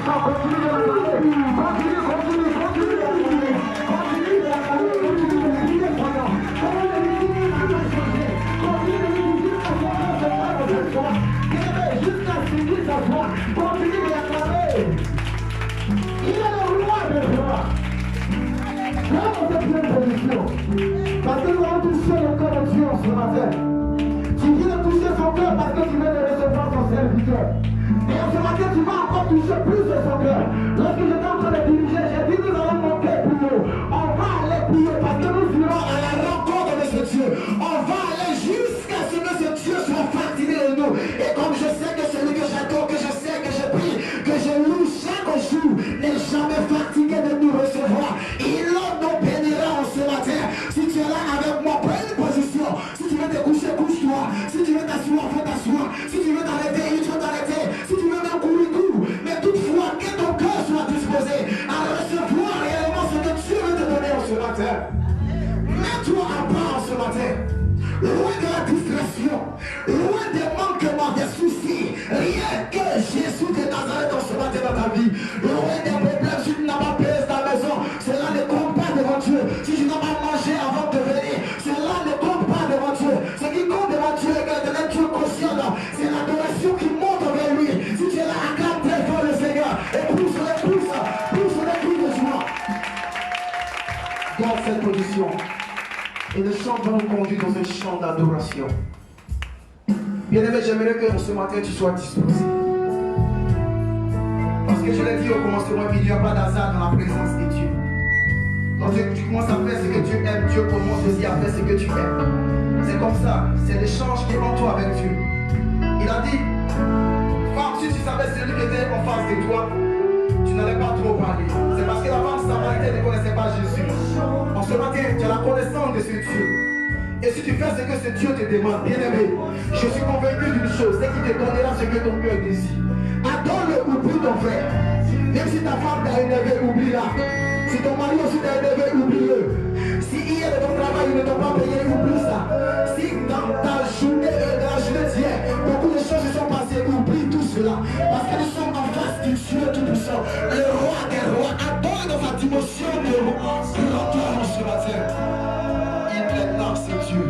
puissant, continue de l'acclamer. Continue de l'acclamer. Continue de l'acclamer, continue de prier, croyant. Comment le ministère n'a pas changé. Continue de lui dire que son nom se parle de toi. Bien-aimé, jusqu'à ce qu'il s'assoie, continue de l'acclamer. Il est le roi de roi. Là, on fait plein de position. Parce que nous allons toucher le cœur de Dieu ce matin. Tu viens de toucher son cœur parce que tu viens de recevoir ton serviteur. Et ce matin, tu vas encore toucher plus de son cœur. Lorsque j'étais en train de diriger, j'ai dit nous allons monter plus haut. On va aller prier parce que nous irons à la rencontre de ce Dieu. On va aller jusqu'à ce que ce Dieu soit fatigué de nous. Et comme je sais que celui que j'adore, que je sais, que je prie, que je loue chaque jour, n'est jamais fatigué de nous recevoir. Il nous bénira en ce matin. Si tu es là avec moi, prends une position. Si tu veux te coucher, couche-toi. Si tu veux t'asseoir, faut t'asseoir. Si tu veux t'arrêter, il faut t'arrêter. Si tu veux même courir, cours. Mais toutefois, que ton cœur soit disposé à recevoir réellement ce que Dieu veut te donner en ce matin. Mets-toi à part en ce matin. Loin de la distraction, loin des manquements, des soucis. Rien que Jésus de Nazareth en ce matin dans ta vie. Loin des problèmes, si tu n'as pas payé ta maison, cela ne compte pas devant Dieu. Si tu n'as pas mangé avant de venir, cela ne compte pas devant Dieu. Ce qui compte devant Dieu est que de Dieu conscient, c'est l'adoration qui monte vers lui. Si tu es là, acclame très fort le Seigneur et pousse les cris de joie. Garde cette position. Et le chant va nous conduire dans un chant d'adoration. Bien-aimé, j'aimerais que ce matin tu sois disposé. Parce que je l'ai dit au commencement, il n'y a pas d'hasard dans la présence de Dieu. Quand tu commences à faire ce que Dieu aime, Dieu commence aussi à faire ce que tu aimes. C'est comme ça, c'est l'échange qui est en toi avec Dieu. Il a dit, femme, si tu savais celui qui était en face de toi, tu n'allais pas trop parler. C'est parce que la femme samaritaine ne connaissait pas Jésus. En ce matin, tu as la connaissance de ce Dieu. Et si tu fais ce que ce Dieu te demande, bien aimé, je suis convaincu d'une chose, c'est qu'il te donnera ce que ton cœur désire. Adore-le, oublie ton frère. Même si ta femme t'a énervé, oublie-la. Si ton mari aussi t'a énervé, oublie-le. Si hier de ton travail, ils ne t'ont pas payé, oublie ça. Si dans ta journée, dans la journée d'hier, beaucoup de choses se sont passées, oublie tout cela. Parce que nous sommes en face du Dieu Tout-Puissant, le roi des rois. Adore dans sa dimension de grandeur en ce matin. Il est là, ce Dieu.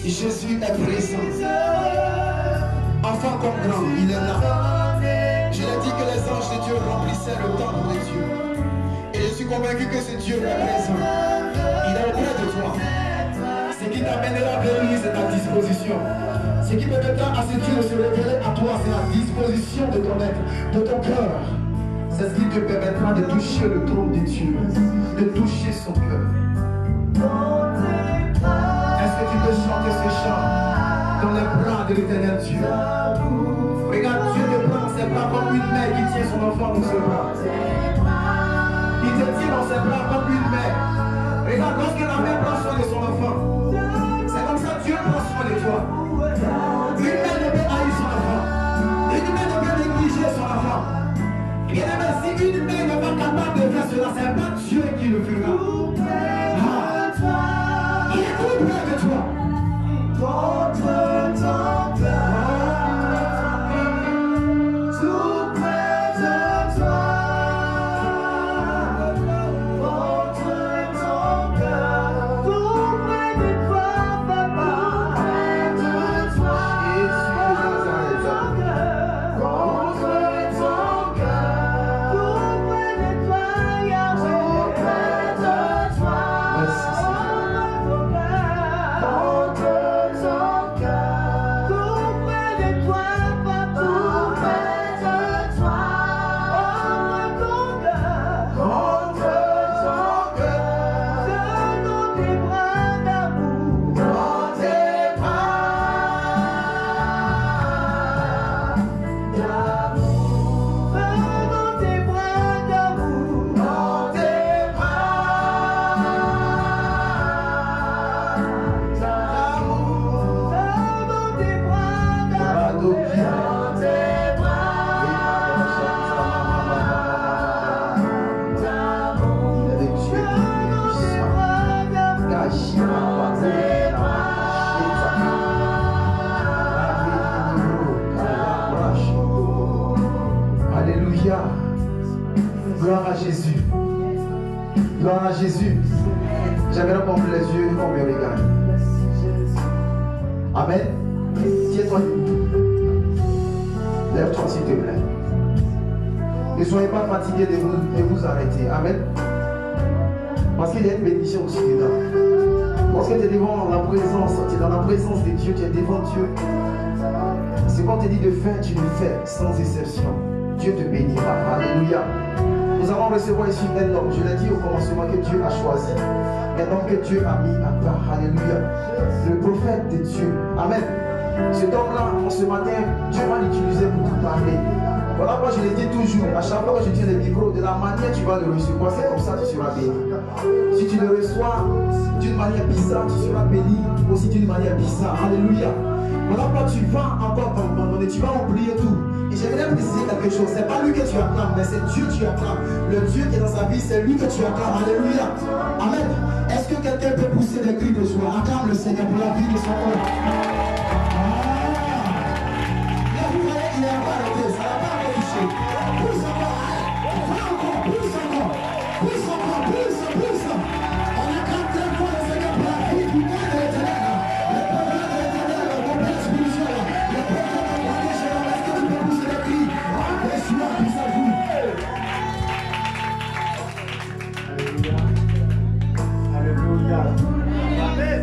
Jésus est présent. Enfant comme grand, il est là. Je l'ai dit que les anges de Dieu remplissaient le temple de Dieu. Et je suis convaincu que ce Dieu est présent. Il est auprès de toi. Ce qui t'amènera vers lui, c'est ta disposition. Ce qui permettra à ce Dieu de se révéler à toi, c'est la disposition de ton être, de ton cœur. C'est ce qui te permettra de toucher le trône de Dieu, de toucher son cœur. Est-ce que tu peux chanter ce chant dans les bras de l'éternel Dieu? Regarde, Dieu te prend dans ses bras comme une mère qui tient son enfant dans ses bras. Il te tient dans ses bras comme une mère. Regarde, lorsque la mère prend soin de son enfant, c'est comme ça que Dieu prend soin de toi. Une mère ne peut haïr son enfant. Une mère ne peut négliger son enfant. Bien aimé, si une mère n'est pas capable de faire cela, c'est pas Dieu qui le fera. Il est tout près de toi. Gloire à Jésus. Gloire à Jésus. J'aimerais qu'on ouvre les yeux, qu'on me regarde. Amen. Tiens-toi debout. Lève-toi s'il te plaît. Ne soyez pas fatigués de vous arrêter. Amen. Parce qu'il y a une bénédiction aussi dedans. Parce que tu es devant la présence, tu es dans la présence de Dieu, tu es devant Dieu. Ce qu'on te dit de faire, tu le fais sans exception. Dieu te bénira. Alléluia. Nous allons recevoir ici un homme. Je l'ai dit au commencement que Dieu a choisi. Un homme que Dieu a mis à part. Alléluia. Le prophète de Dieu. Amen. Cet homme-là, ce matin, Dieu va l'utiliser pour te parler. Voilà pourquoi je le dis toujours, à chaque fois que je tiens le micro, de la manière tu vas le recevoir, c'est comme ça que tu seras béni. Si tu le reçois d'une manière bizarre, tu seras béni aussi d'une manière bizarre. Alléluia. Voilà pourquoi tu vas encore t'abandonner, tu vas oublier tout. Et j'aimerais préciser quelque chose, c'est pas lui que tu acclames, mais c'est Dieu que tu acclames. Le Dieu qui est dans sa vie, c'est lui que tu acclames. Alléluia. Amen. Est-ce que quelqu'un peut pousser des cris de joie? Acclame le Seigneur pour la vie de son corps. Il n'a pas arrêté, ça n'a pas encore touché. Pousse encore, va encore, pousse encore, pousse encore, pousse. On acclame très fort le Seigneur pour la vie du monde de l'éternel. Le peuple de l'éternel, mon Père spirituel, le peuple de mon Père Jéhovah, est-ce que tu peux pousser des cris? Laisse-moi pour sa vie. Alléluia. Amen.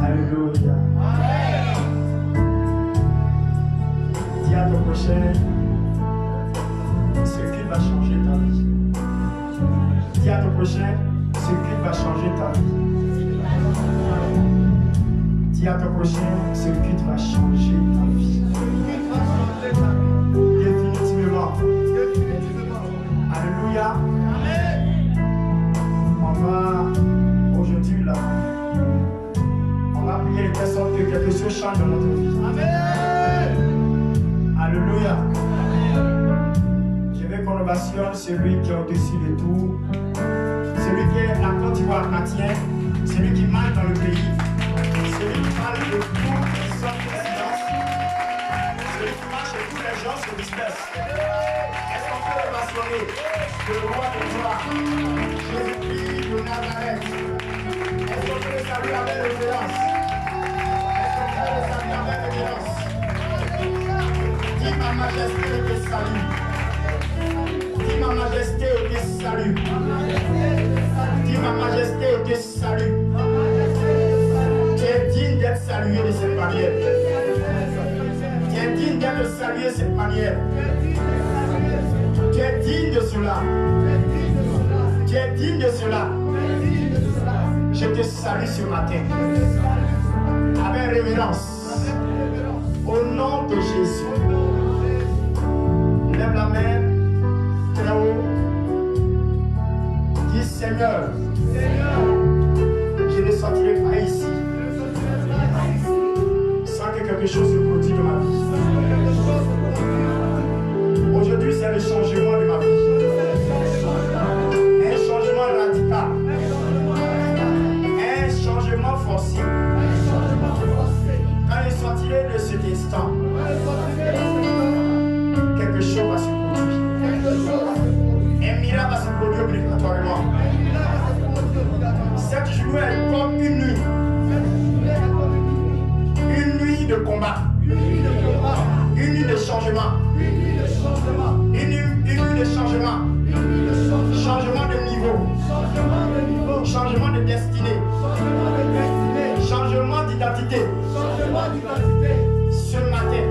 Alléluia. Dis à ton prochain, ce qu'il va changer ta vie. Dis à ton prochain, ce qu'il va changer ta vie. Dis à ton prochain, ce qu'il va changer ta vie. Définitivement. Alléluia. On va aujourd'hui là, on va prier de telle sorte que quelque chose change dans notre vie. Amen. Alléluia. Je veux qu'on ovationne celui qui est au-dessus de tout, celui qui est la Côte d'Ivoire chrétien, celui qui marche dans le pays, celui qui parle de tout qui sort de silence, celui qui marche et tous les gens se dispersent. Est-ce qu'on peut ovationner le roi de gloire, Jésus-Christ de Nazareth? Est-ce qu'on peut le saluer avec révérence? Est-ce qu'on peut le saluer avec révérence? Dis ma majesté te salue. Dis ma majesté te salue. Dis ma majesté te salue. Tu es digne d'être salué de cette manière. Tu es digne d'être salué de cette manière. Tu es digne de cela. Tu es digne de cela. Je te salue ce matin. Avec révérence. Au nom de Jésus. Lève la main très haut. Dis Seigneur, je ne sortirai pas ici sans que quelque chose se produise dans ma vie. Aujourd'hui, c'est le changement de ma vie. Un changement radical. Un changement forcé. Quand je sortirai de cet instant, quelque chose va se produire. Un miracle va se produire obligatoirement. Cette journée est comme une nuit. Une nuit de combat. Une nuit de changement. Une nuit de changement. Changement de niveau. Changement de destinée. Changement d'identité. Ce matin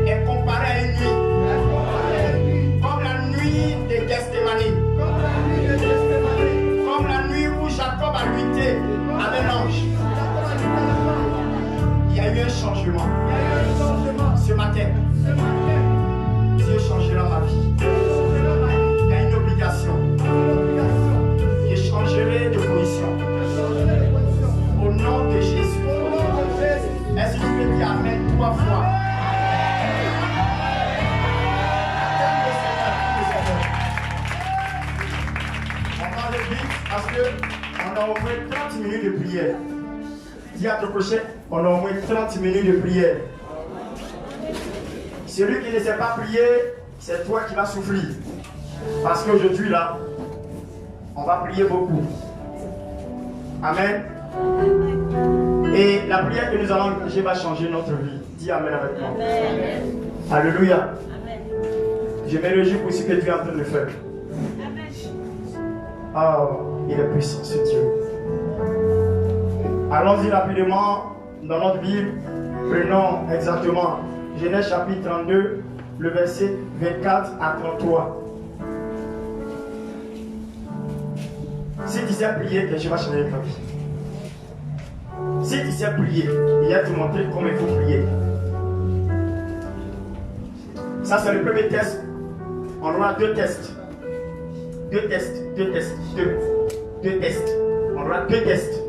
est comparé à une nuit. Comme la nuit de Gethsémani. Comme la nuit où Jacob a lutté avec l'ange. Il y a eu un changement. Ce matin, Dieu changera ma vie. Il y a une obligation. Je changerai de position. Au nom de Jésus. Est-ce que tu peux dire Amen 3 fois? On parle vite parce qu'on a au moins 30 minutes de prière. Dis à ton prochain, on a au moins 30 minutes de prière. Celui qui ne sait pas prier, c'est toi qui vas souffrir. Parce qu'aujourd'hui, là, on va prier beaucoup. Amen. Et la prière que nous allons engager va changer notre vie. Dis Amen avec moi. Amen. Alléluia. Amen. Je me réjouis pour ce que Dieu est en train de faire. Oh, il est puissant ce Dieu. Allons-y rapidement dans notre Bible. Prenons exactement Genèse chapitre 32, le verset 24 à 33. Si tu sais prier, je vais changer ta vie. Si tu sais prier, il va te montrer comment il faut prier. Ça, c'est le premier test. On aura deux tests. Deux tests. On aura deux tests.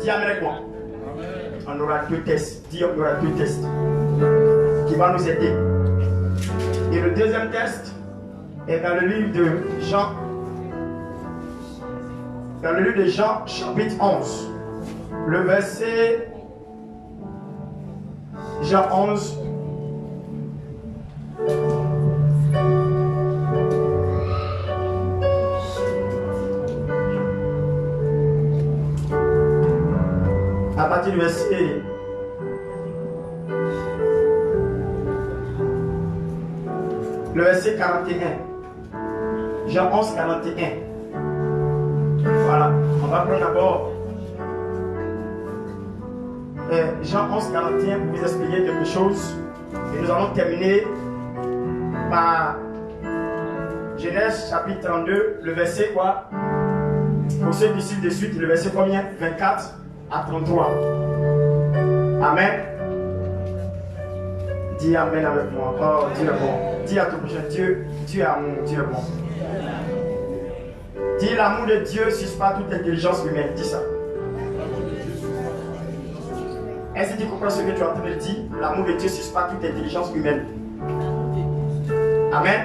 Dis Amen avec moi. On aura deux tests. Dis on aura deux tests qui vont nous aider. Et le deuxième test est dans le livre de Jean. Dans le livre de Jean, chapitre 11. Le verset Jean 11. À partir du verset le verset 41. Jean 11, 41. Voilà, on va prendre d'abord Jean 11, 41 pour vous expliquer quelque chose. Et nous allons terminer par Genèse chapitre 32, le verset quoi? Pour ceux qui suivent de suite, le verset combien? 24 à 33. Amen. Dis Amen avec moi. Oh, Dieu est bon. Dis à ton prochain, Dieu est amour, Dieu est bon. Dis l'amour de Dieu suspend toute intelligence humaine. Dis ça. Est-ce que tu comprends ce que tu es en train de dire? L'amour de Dieu suspend toute intelligence humaine. Amen.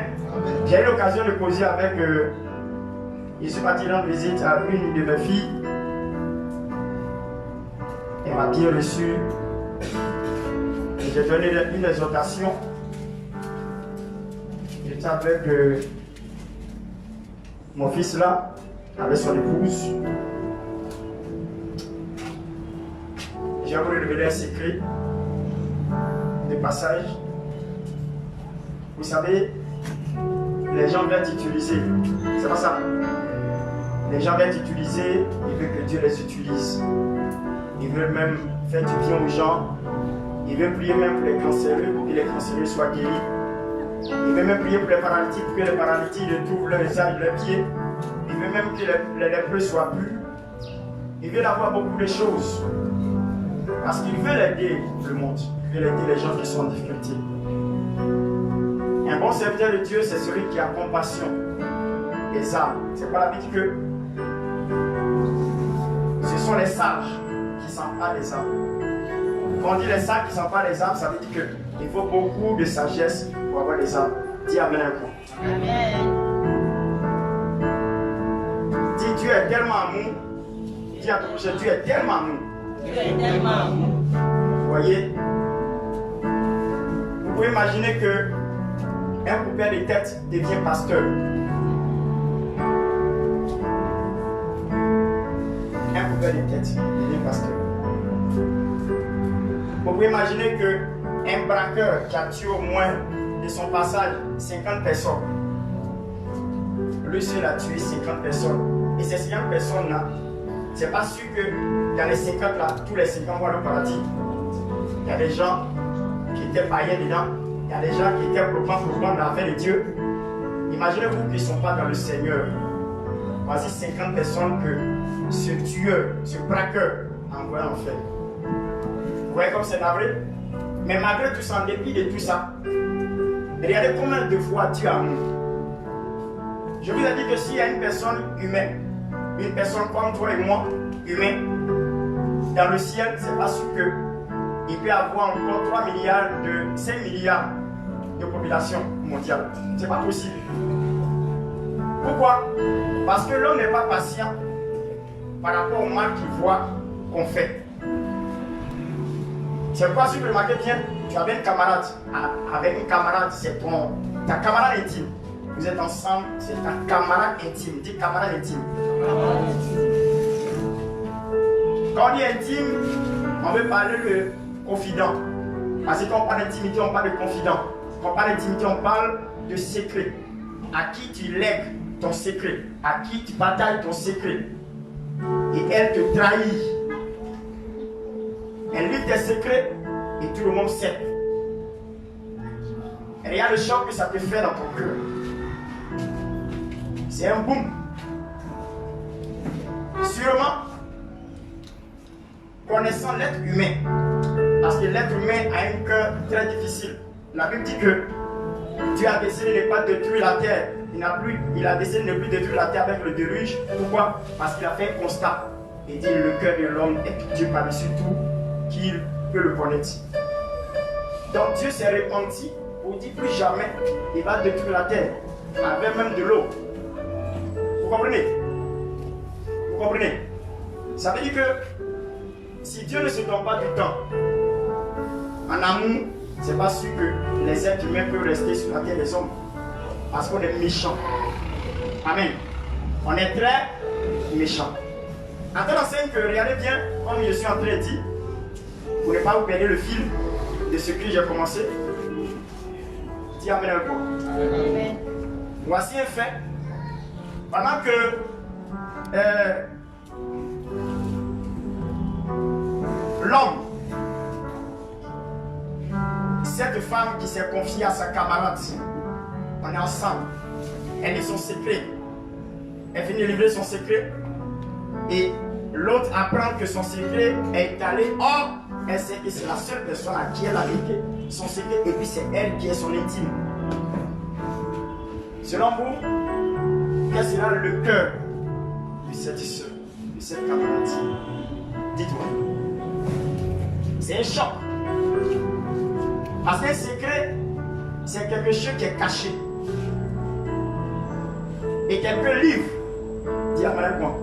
J'ai eu l'occasion de causer avec. Je suis parti rendre visite à une de mes filles. Elle m'a bien reçu. J'ai donné une exhortation. J'étais avec mon fils là, avec son épouse. J'ai voulu révéler un secret, des passages. Vous savez, les gens viennent t'utiliser. C'est pas ça. Les gens viennent t'utiliser, ils veulent que Dieu les utilise. Ils veulent même faire du bien aux gens. Ils veulent prier même pour les cancéreux, pour que les cancéreux soient guéris. Ils veulent même prier pour les paralytiques, pour que les paralytiques retrouvent leurs visage, leurs pieds. Ils veulent même que les lépreux soient purs. Ils veulent avoir beaucoup de choses. Parce qu'ils veulent aider le monde. Ils veulent aider les gens qui sont en difficulté. Un bon serviteur de Dieu, c'est celui qui a compassion des âmes. C'est pas la vie que ce sont les sages qui s'emparent des âmes. Quand on dit les sages qui s'emparent des âmes, ça veut dire qu'il faut beaucoup de sagesse pour avoir des âmes. Dis Amen un coup. Amen. Dis Dieu est tellement amour. Dis à ton prochain, Dieu est tellement amour. Dieu est tellement amour. Vous voyez? Vous pouvez imaginer que un coupeur de tête devient pasteur. Un coupeur de tête devient pasteur. Vous pouvez imaginer qu'un braqueur qui a tué au moins de son passage 50 personnes, lui seul a tué 50 personnes. Et ces 50 personnes-là, c'est pas sûr que dans les 50 là, tous les 50 vont au paradis. Il y a des gens qui étaient païens dedans. Il y a des gens qui étaient probablement dans l'affaire de Dieu. Imaginez-vous qu'ils ne sont pas dans le Seigneur. Voici 50 personnes que ce tueur, ce braqueur a envoyé en enfer. Vous voyez comme c'est navré? Mais malgré tout ça, en dépit de tout ça, regardez combien de fois Dieu a amour. Je vous ai dit que s'il y a une personne humaine, une personne comme toi et moi, humaine, dans le ciel, c'est pas sûr qu'il peut avoir encore 3 milliards de 5 milliards de population mondiale. C'est pas possible. Pourquoi? Parce que l'homme n'est pas patient par rapport au mal qu'il voit qu'on fait. C'est pas si vous remarquez bien, tu avais une camarade, avec une camarade, c'est ta camarade intime. vous êtes ensemble, c'est un camarade intime. Dites camarade intime. Quand on dit intime, on veut parler de confident. Parce que quand on parle d'intimité, on parle de confident. Quand on parle d'intimité, on parle de secret. À qui tu lègues ton secret, à qui tu partages ton secret. Et elle te trahit. Elle livre tes secrets et tout le monde sait. Et regarde le choc que ça te fait dans ton cœur. C'est un boom. Sûrement, connaissant l'être humain, parce que l'être humain a un cœur très difficile. La Bible dit que Dieu a décidé de ne pas détruire la terre. Il a décidé de ne plus détruire la terre avec le déluge. Pourquoi? Parce qu'il a fait un constat. Il dit le cœur de l'homme est Dieu par-dessus tout qu'il peut le connaître. Donc Dieu s'est repenti pour dire plus jamais il va détruire la terre avec même de l'eau. Vous comprenez? Vous comprenez? Ça veut dire que si Dieu ne se donne pas du temps en amour, c'est pas sûr que les êtres humains peuvent rester sur la terre des hommes. Parce qu'on est méchants. Amen. On est très méchants. En tant que regardez bien, comme je suis en train de dire, pour ne pas vous perdre le fil de ce que j'ai commencé. Dis Amen un peu. Amen. Voici un fait. Pendant que l'homme, cette femme qui s'est confiée à sa camarade, on est ensemble, elle est son secret, elle finit de livrer son secret et l'autre apprend que son secret est allé. Or, elle sait que c'est la seule personne à qui elle a livré son secret et puis c'est elle qui est son intime. Selon vous, quel sera le cœur de cette soeur, de cette camarade? Dites-moi. C'est un choc. Parce qu'un secret, c'est quelque chose qui est caché. Et quelqu'un livre. Dis Amen moi.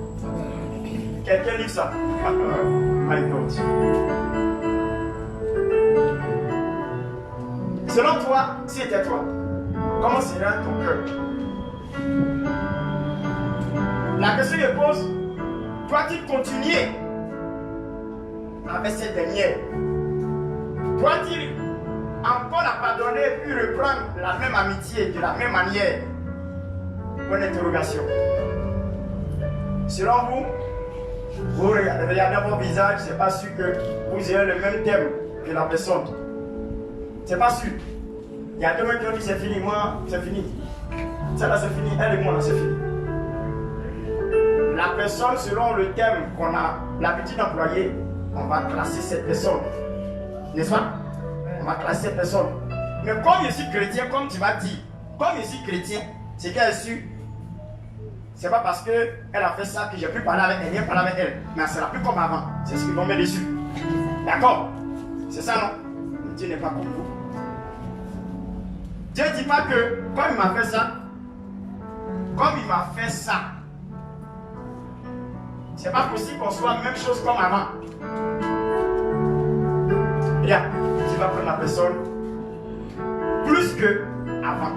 Quelqu'un livre ça. My God. Selon toi, si c'était toi, comment serait ton cœur? La question que je pose, dois-tu continuer avec cette dernière? Dois-tu encore la pardonner et puis reprendre la même amitié de la même manière? Bonne interrogation. Selon vous, vous regardez vos visages, c'est pas sûr que vous ayez le même thème que la personne. C'est pas sûr. Il y a deux mecs qui ont dit c'est fini, moi c'est fini. Celle-là c'est fini, elle et moi là c'est fini. La personne, selon le thème qu'on a l'habitude d'employer, on va classer cette personne. N'est-ce pas? On va classer cette personne. Mais comme je suis chrétien, comme tu m'as dit, comme je suis chrétien, c'est qu'elle est sûre. C'est pas parce qu'elle a fait ça que j'ai pu parler avec elle, j'ai parlé avec elle. Mais elle ne sera plus comme avant. C'est ce qu'ils vont mettre dessus. D'accord? C'est ça, non? Mais Dieu n'est pas comme vous. Dieu ne dit pas que, comme il m'a fait ça, c'est pas possible qu'on soit la même chose comme avant. Bien, tu vas prendre la personne plus que avant.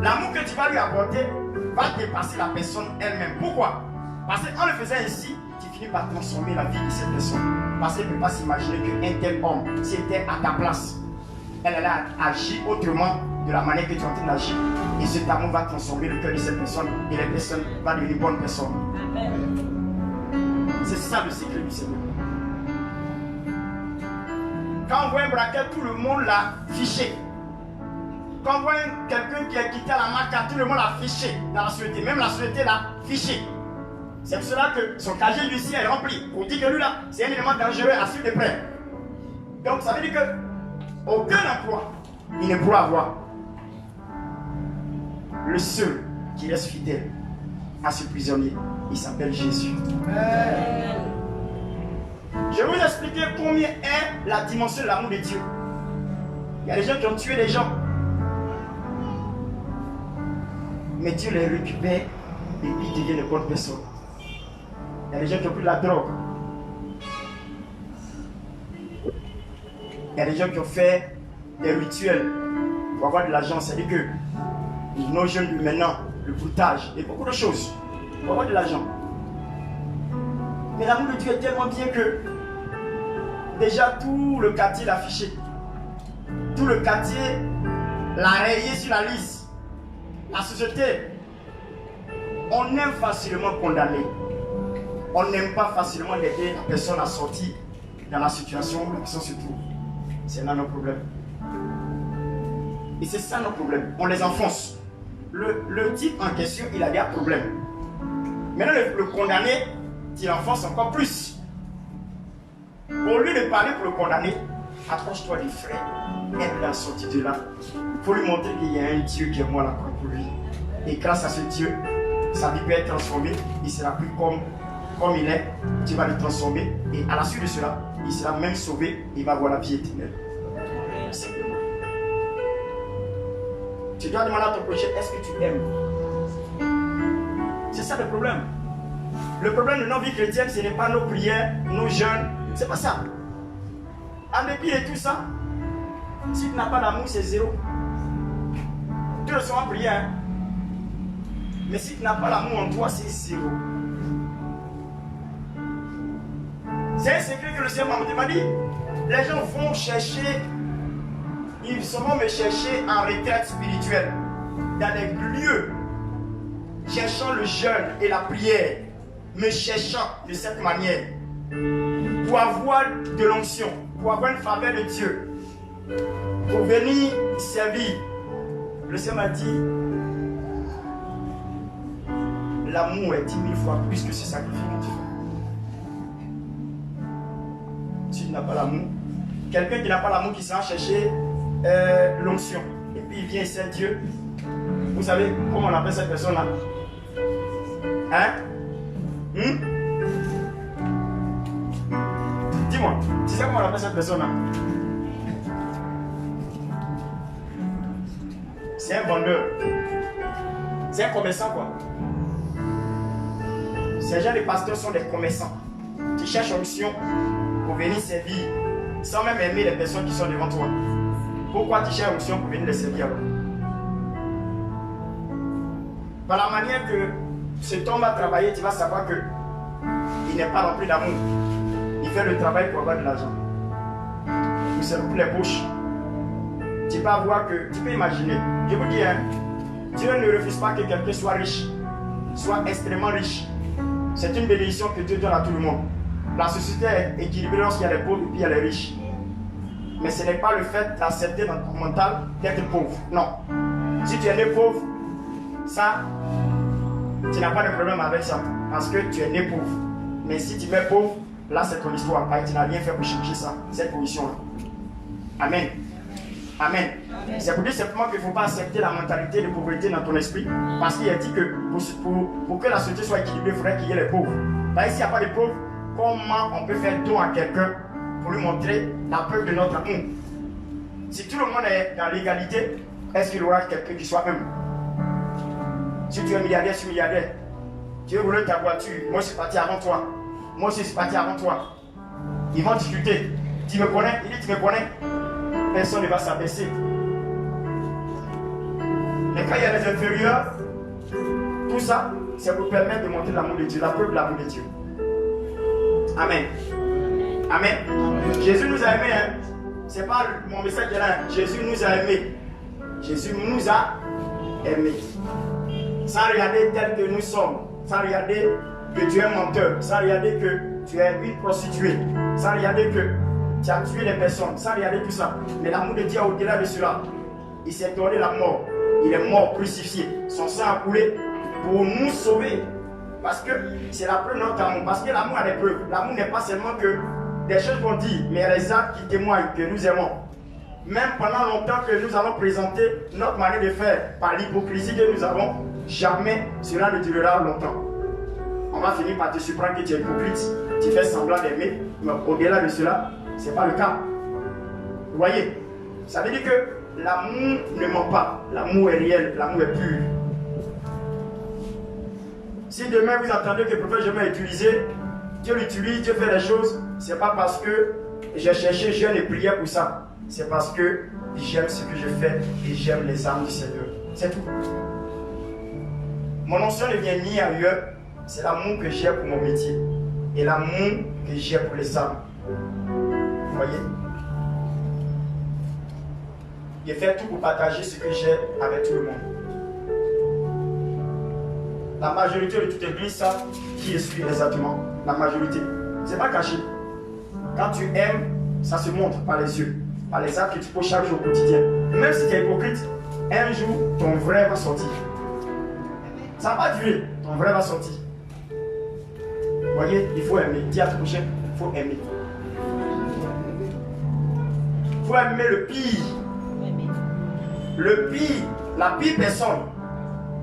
L'amour que tu vas lui apporter va dépasser la personne elle-même. Pourquoi? Parce qu'en le faisant ainsi, tu finis par transformer la vie de cette personne. Parce qu'elle ne peut pas s'imaginer qu'un tel homme, s'il était à ta place, elle allait agir autrement de la manière que tu es en train d'agir. Et cet amour va transformer le cœur de cette personne et la personne va devenir une bonne personne. C'est ça le secret du Seigneur. Quand on voit un braquet, tout le monde l'a fiché. Quand on voit quelqu'un qui est quitté à la marque, tout le monde l'a fiché dans la société. Même la société l'a fiché. C'est pour cela que son casier judiciaire est rempli. On dit que lui là, c'est un élément dangereux à suivre de près. Donc ça veut dire que aucun emploi, il ne pourra avoir. Le seul qui reste fidèle à ce prisonnier, il s'appelle Jésus. Je vais vous expliquer combien est la dimension de l'amour de Dieu. Il y a des gens qui ont tué des gens. Mais Dieu les récupère et puis deviennent de bonnes personnes. Il y a des gens qui ont pris la drogue. Il y a des gens qui ont fait des rituels pour avoir de l'argent. C'est-à-dire que nos jeunes de maintenant, le broutage et beaucoup de choses pour avoir de l'argent. Mais l'amour de Dieu est tellement bien que déjà tout le quartier l'a affiché. Tout le quartier l'a rayé sur la liste. La société, on aime facilement condamner. On n'aime pas facilement aider la personne à sortir dans la situation où la personne se trouve. C'est là notre problème. Et c'est ça notre problème. On les enfonce. Le type en question, il a des problèmes. Maintenant, le condamné, il enfonce encore plus. Au lieu de parler pour le condamner, approche-toi des frères. Aide-le à sortir de là. Il faut lui montrer qu'il y a un Dieu qui est mort à la croix pour lui. Et grâce à ce Dieu, sa vie peut être transformée. Il sera plus comme il est. Tu vas le transformer. Et à la suite de cela, il sera même sauvé. Il va avoir la vie éternelle. Simplement. Tu dois demander à ton prochain, est-ce que tu aimes? C'est ça le problème. Le problème de nos vies chrétiennes, ce n'est pas nos prières, nos jeûnes. C'est pas ça. En dépit de tout ça, si tu n'as pas d'amour, c'est zéro. Tu le sens en prière. Mais si tu n'as pas l'amour en toi, c'est zéro. C'est un secret que le Seigneur m'a dit. Les gens vont chercher, ils vont me chercher en retraite spirituelle, dans les lieux, cherchant le jeûne et la prière, me cherchant de cette manière, pour avoir de l'onction, pour avoir une faveur de Dieu, pour venir servir. Le Seigneur m'a dit, l'amour est 10 000 fois plus que ce sacrifice que tu fais. Si tu n'as pas l'amour, quelqu'un qui n'a pas l'amour, qui s'en chercher l'onction, et puis il vient et sert Dieu. Vous savez comment on appelle cette personne-là? Hein? Dis-moi, tu sais comment on appelle cette personne-là? C'est un vendeur. C'est un commerçant, quoi. Ces gens, les pasteurs, sont des commerçants qui cherchent onction pour venir servir sans même aimer les personnes qui sont devant toi. Pourquoi tu cherches onction pour venir les servir alors? Par la manière que cet homme va travailler, tu vas savoir que il n'est pas rempli d'amour. Il fait le travail pour avoir de l'argent. Il se roule les bouches. Tu peux avoir que, tu peux imaginer. Je vous dis, hein, Dieu ne refuse pas que quelqu'un soit riche, soit extrêmement riche. C'est une bénédiction que Dieu donne à tout le monde. La société est équilibrée lorsqu'il y a les pauvres et puis il y a les riches. Mais ce n'est pas le fait d'accepter dans ton mental d'être pauvre. Non. Si tu es né pauvre, ça, tu n'as pas de problème avec ça. Parce que tu es né pauvre. Mais si tu es pauvre, là c'est ton histoire. Tu n'as rien fait pour changer ça, cette position-là. Amen. Amen. C'est pour dire simplement qu'il ne faut pas accepter la mentalité de pauvreté dans ton esprit. Parce qu'il a dit que pour que la société soit équilibrée, il faudrait qu'il y ait les pauvres. Là, s'il n'y a pas de pauvres, comment on peut faire don à quelqu'un pour lui montrer la preuve de notre amour? Si tout le monde est dans l'égalité, est-ce qu'il y aura quelqu'un qui soit humble? Si tu es milliardaire, je suis milliardaire. Tu veux rouler ta voiture, moi je suis parti avant toi. Moi je suis parti avant toi. Ils vont discuter. Tu me connais? Il dit tu me connais? Personne ne va s'abaisser. Mais quand il y a les inférieurs, tout ça, c'est pour permettre de montrer l'amour de Dieu, la preuve de l'amour de Dieu. Amen. Amen. Jésus nous a aimés. Hein? C'est pas mon message qui est là. Jésus nous a aimés. Jésus nous a aimés. Sans regarder tel que nous sommes. Sans regarder que tu es un menteur. Sans regarder que tu es une prostituée. Sans regarder que tu as tué les personnes. Sans regarder tout ça. Mais l'amour de Dieu au-delà de cela. Il s'est donné la mort. Il est mort crucifié. Son sang a coulé pour nous sauver. Parce que c'est la preuve de notre amour. Parce que l'amour a des preuves. L'amour n'est pas seulement que des choses qu'on dit, mais les actes qui témoignent que nous aimons. Même pendant longtemps que nous allons présenter notre manière de faire par l'hypocrisie que nous avons, jamais cela ne durera longtemps. On va finir par te surprendre que tu es hypocrite, tu fais semblant d'aimer, mais au-delà de cela, ce n'est pas le cas. Vous voyez, ça veut dire que l'amour ne ment pas, l'amour est réel, l'amour est pur. Si demain vous entendez que le prophète Jérémie est utilisé, Dieu l'utilise, Dieu fait les choses, ce n'est pas parce que j'ai cherché jeûne et prière pour ça. C'est parce que j'aime ce que je fais et j'aime les âmes du Seigneur. C'est tout. Mon onction ne vient ni ailleurs. C'est l'amour que j'ai pour mon métier. Et l'amour que j'ai pour les âmes. Vous voyez? J'ai fait tout pour partager ce que j'ai avec tout le monde. La majorité de toute église savent qui je suis exactement. La majorité. C'est pas caché. Quand tu aimes, ça se montre par les yeux, par les actes que tu poses chaque jour au quotidien. Et même si tu es hypocrite, un jour, ton vrai va sortir. Ça va pas durer, ton vrai va sortir. Vous voyez, il faut aimer. Dis à ton prochain, il faut aimer. Il faut aimer le pire. Le pire, la pire personne.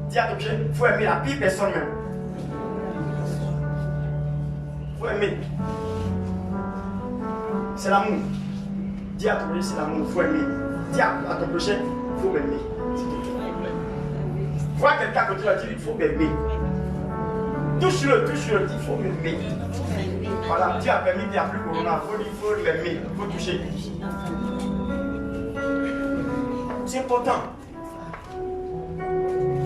Dis à ton prochain, il faut aimer la pire personne même. Il faut aimer. C'est l'amour. Dis à ton prochain, c'est l'amour, il faut aimer. Dis à ton prochain, il faut aimer. Vois quelqu'un que tu as dit, il faut m'aimer. Touche-le, il faut m'aimer. Voilà, Dieu a permis, il n'y a plus corona, il faut m'aimer, il faut toucher. C'est important.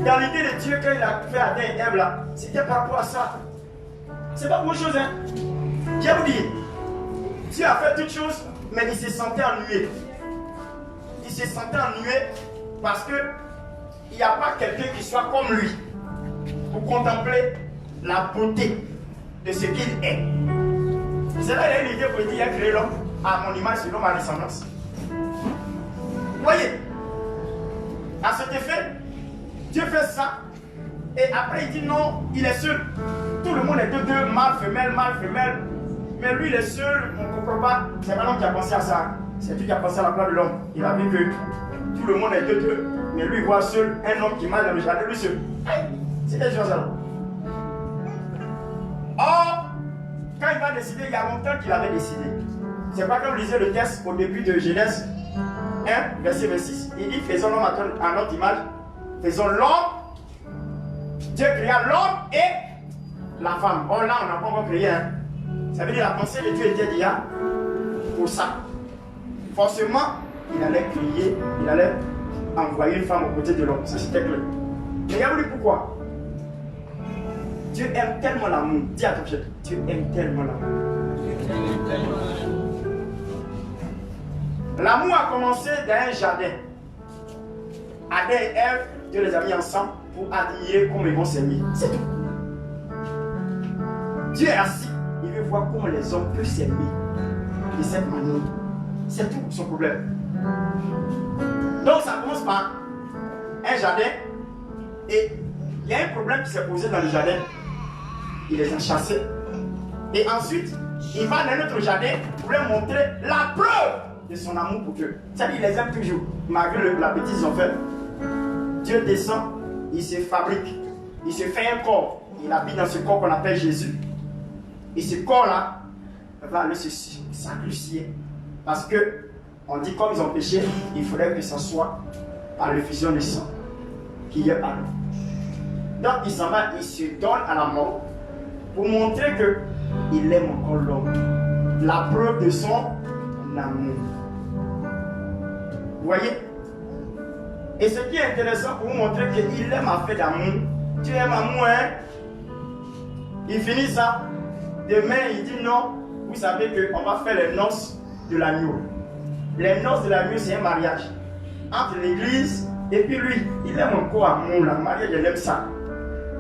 Dans l'idée de Dieu, quand il a fait Adam et Ève là, c'était par rapport à ça. C'est pas pour autre chose, hein. Dieu vous dit, Dieu a fait toutes choses, mais il se sentait ennuyé. Il se sentait ennuyé parce que il n'y a pas quelqu'un qui soit comme lui pour contempler la beauté de ce qu'il est. C'est là qu'il a une idée pour dire, il a créé l'homme à mon image selon ma ressemblance. Vous voyez, à cet effet, Dieu fait ça et après il dit non, il est seul. Tout le monde est deux, mâle, femelle. Mais lui il est seul, on ne comprend pas. C'est pas l'homme qui a pensé à ça. C'est Dieu qui a pensé à la place de l'homme. Il a vu que tout le monde est deux. Mais lui il voit seul un homme qui marche dans le jardin, lui seul. C'est des choses là. Or, quand il va décider, il y a longtemps qu'il avait décidé. C'est pas comme lisait le texte au début de Genèse 1, verset 26. Il dit faisons l'homme à notre image. Faisons l'homme. Dieu créa l'homme et la femme. Or là, on n'a pas encore créé. Hein. Ça veut dire la pensée de Dieu était déjà pour ça. Forcément, il allait crier, il allait envoyer une femme aux côtés de l'homme. Ça c'était clair. Mais regardez pourquoi. Dieu aime tellement l'amour. Dis à ton chef, Dieu aime tellement l'amour. L'amour a commencé dans un jardin. Adam et Ève, Dieu les a mis ensemble pour admirer comment ils vont s'aimer. C'est tout. Dieu est assis. Il veut voir comment les hommes peuvent s'aimer de cette manière. C'est tout son problème. Donc ça commence par un jardin et il y a un problème qui s'est posé dans le jardin. Il les a chassés. Et ensuite, il va dans notre jardin pour leur montrer la preuve de son amour pour eux. C'est-à-dire qu'il les aime toujours. Malgré la bêtise qu'ils ont fait. Dieu descend, il se fabrique. Il se fait un corps. Il habite dans ce corps qu'on appelle Jésus. Et ce corps-là va aller se sacrifier. Parce que, on dit comme ils ont péché, il faudrait que ce soit par l'effusion du sang qu'il y ait par nous. Donc il s'en va, il se donne à la mort pour montrer qu'il aime encore l'homme. La preuve de son amour. Vous voyez? Et ce qui est intéressant pour vous montrer qu'il aime à fait d'amour. Tu aimes amour, hein? Il finit ça. Demain, il dit non. Vous savez qu'on va faire les noces de l'agneau. Les noces de l'agneau, c'est un mariage entre l'église et puis lui. Il aime encore amour. Le mariage, il aime ça.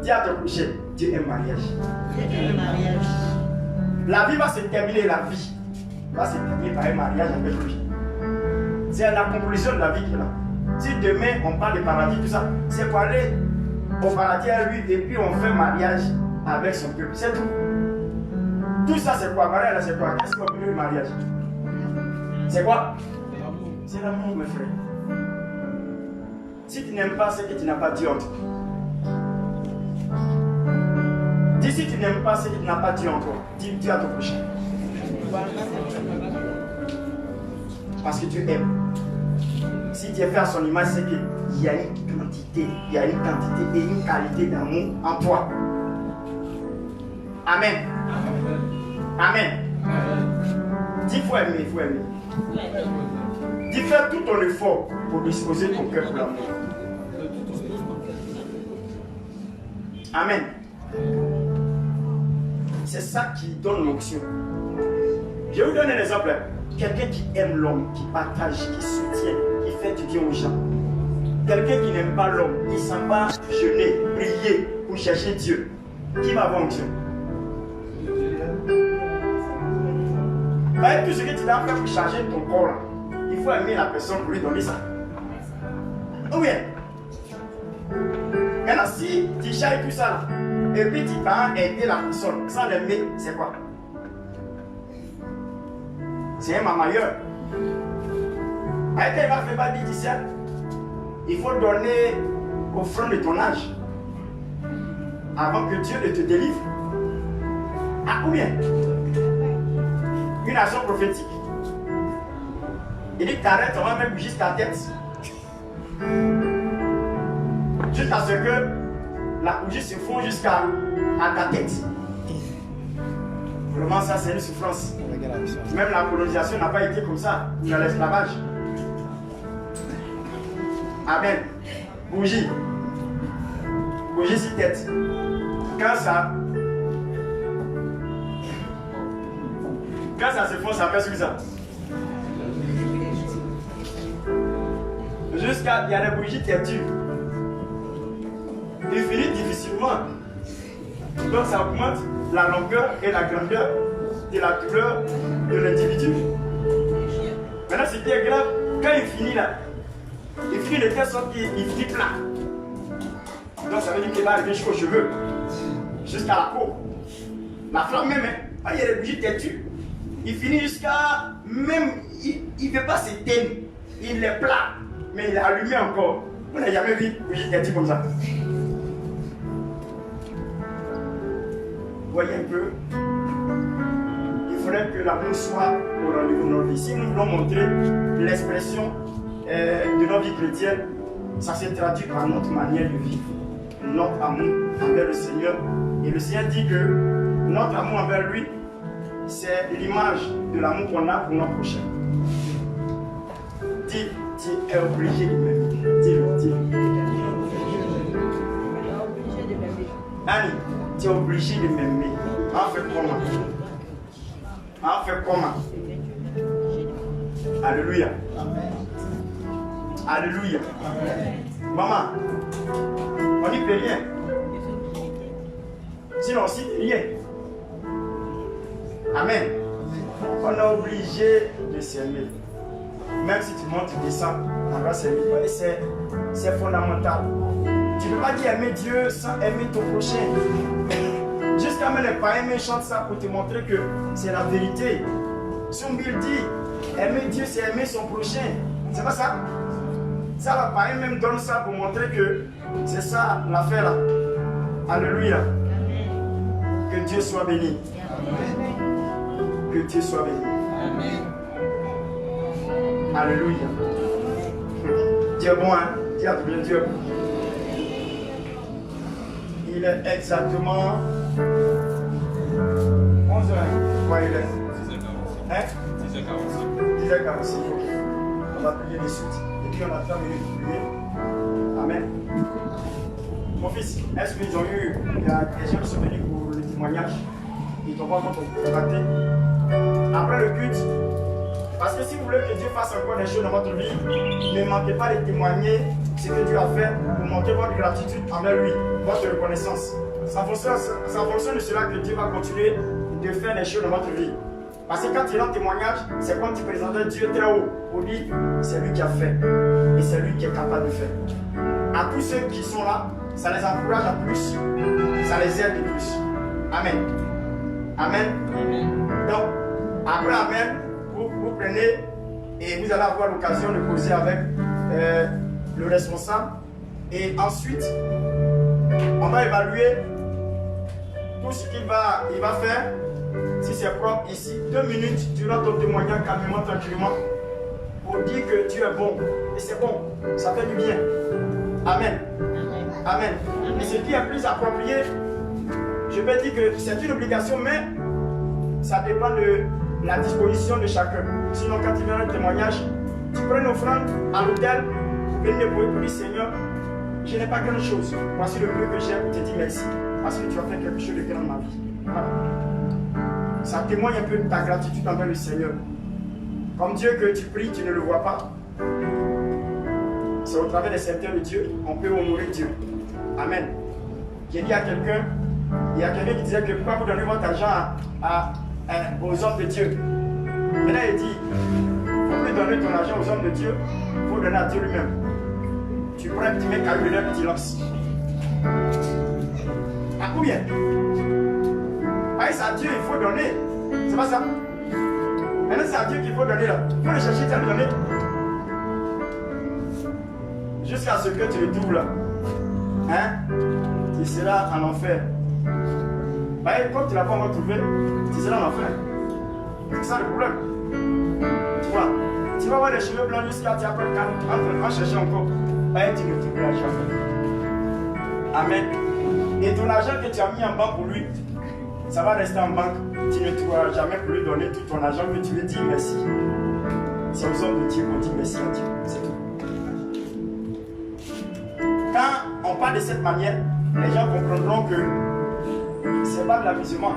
Dis à ton coucher, Dieu aime mariage. Dieu aime mariage. La vie va se terminer, la vie va se terminer par un mariage avec lui. C'est la conclusion de la vie qu'il a. Si demain on parle de paradis, tout ça, c'est pour aller au paradis à lui et puis on fait mariage avec son peuple. C'est tout. Tout ça c'est quoi? Mariage, c'est quoi? Qu'est-ce qu'on peut le mariage? C'est quoi? C'est l'amour, mes frères. Si tu n'aimes pas, c'est que tu n'as pas Dieu en toi. Dis si tu n'aimes pas, c'est que tu n'as pas Dieu en toi. Dis Dieu à ton prochain. Parce que tu aimes. Si tu es fait à son image, c'est qu'il y a une quantité, il y a une quantité et une qualité d'amour en toi. Amen. Amen. Dis, il faut aimer, il faut aimer. Dis, fais tout ton effort pour disposer ton cœur pour l'amour. Amen. C'est ça qui donne l'onction. Je vais vous donner un exemple. Quelqu'un qui aime l'homme, qui partage, qui soutient, qui fait du bien aux gens. Quelqu'un qui n'aime pas l'homme, qui ne s'en va jeûner, prier pour chercher Dieu. Qui va avoir onction? Tout ce que tu dois faire pour changer ton corps, là, il faut aimer la personne pour lui donner ça. Ou bien, maintenant si tu charges tout ça, là, et puis tu vas aider la personne sans l'aimer, c'est quoi? C'est un mamailleur. Quand il va faire babi d'ici, il faut donner offrande de ton âge avant que Dieu ne te délivre. Ah, ou bien une action prophétique. Il dit t'arrêtes, on va même bouger ta tête. Jusqu'à ce que la bougie se fond jusqu'à ta tête. Vraiment, ça c'est une souffrance. Même la colonisation n'a pas été comme ça, dans l'esclavage. Amen. Bougie. Bougie sur tête. Quand ça se fond, ça fait sur ça. Jusqu'à il y a des bougies têtues. Il finit difficilement. Donc ça augmente la longueur et la grandeur de la douleur de l'individu. Maintenant, ce qui est grave, quand il finit là, il finit de telle sorte qu'il finit plat. Donc ça veut dire qu'il va arriver jusqu'aux cheveux, jusqu'à la peau. La flamme même, hein, il y a des bougies têtues. Il finit jusqu'à même, il ne peut pas s'éteindre. Il est plat, mais il est allumé encore. On n'a jamais vu une bougie têtue comme ça. Voyez un peu, il faudrait que l'amour soit au rendez-vous de notre vie. Si nous voulons montrer l'expression de notre vie chrétienne, ça se traduit par notre manière de vivre, notre amour envers le Seigneur. Et le Seigneur dit que notre amour envers lui, c'est l'image de l'amour qu'on a pour notre prochain. Dis, tu es obligé de m'aimer. Dis-le, dis-le. Annie, tu es obligé de m'aimer. En fait comment? En fait comment? Alléluia. Alléluia. Maman, on n'y peut rien. Sinon, on s'y peut rien. Amen. On est obligé de s'aimer. Même si tu montes, tu descends, on va s'aimer. C'est fondamental. Tu ne peux pas dire aimer Dieu sans aimer ton prochain. Jusqu'à même les païens chantent ça pour te montrer que c'est la vérité. Sumbil dit, aimer Dieu c'est aimer son prochain. C'est pas ça? Ça, la païen même donne ça pour montrer que c'est ça l'affaire là. Alléluia. Que Dieu soit béni. Que Dieu soit béni. Alléluia. Dieu est bon, hein? Dieu est bien, Dieu est bon. Il est exactement 11h. Quoi il est? 10h46. Hein? 10h46. On va prier de suite. Et puis on a 3 minutes pour prier. Amen. Mon fils, est-ce qu'ils ont eu des gens qui sont venus pour le témoignage? Ils t'ont pas encore contacté? Après le culte, parce que si vous voulez que Dieu fasse encore des choses dans votre vie, ne manquez pas de témoigner ce que Dieu a fait pour montrer votre gratitude envers lui, votre reconnaissance. C'est en fonction de cela que Dieu va continuer de faire des choses dans votre vie. Parce que quand tu rends témoignage, c'est comme tu présentais Dieu très haut pour dire c'est lui qui a fait et c'est lui qui est capable de faire. À tous ceux qui sont là, ça les encourage à plus, ça les aide de plus. Amen. Amen. Donc, après Amen, vous prenez et vous allez avoir l'occasion de causer avec le responsable. Et ensuite, on va évaluer tout ce qu'il va faire. Si c'est propre ici, 2 minutes durant ton témoignage, calmement, tranquillement, pour dire que Dieu est bon. Et c'est bon, ça fait du bien. Amen. Amen. Et ce qui est plus approprié, je vais dire que c'est une obligation, mais ça dépend de la disposition de chacun. Sinon, quand tu viens à un témoignage, tu prends une offrande à l'hôtel, tu viens de pour dire Seigneur, je n'ai pas grand chose. Voici le peu que j'ai pour te dire merci. parce que tu as fait quelque chose de grand dans ma vie. Voilà. Ça témoigne un peu de ta gratitude envers le Seigneur. Comme Dieu que tu pries, tu ne le vois pas. C'est au travers des serviteurs de Dieu, on peut honorer Dieu. Amen. J'ai dit à quelqu'un, il y a quelqu'un qui disait que pourquoi vous donnez votre argent aux hommes de Dieu. Maintenant il dit, pour plus donner ton argent aux hommes de Dieu, il faut donner à Dieu lui-même. Tu prends un petit mec à l'heure et tu lances. À combien? C'est à Dieu il faut donner. C'est pas ça. Maintenant c'est à Dieu qu'il faut donner là. Il faut le chercher, tu vas le donner. Jusqu'à ce que tu le trouves là. Hein? Tu seras en enfer. Comme tu ne l'as pas encore trouvé, tu seras en enfer. C'est ça le problème. Tu vois, tu vas avoir les cheveux blancs jusqu'à tu après en chercher encore. Tu ne trouveras jamais. Amen. Et ton argent que tu as mis en banque pour lui, ça va rester en banque. Tu ne trouveras jamais pour lui donner tout ton argent que tu veux dire merci. C'est aux hommes de Dieu qu'on dit merci à Dieu. C'est tout. Quand on parle de cette manière, les gens comprendront que ce n'est pas de l'amusement.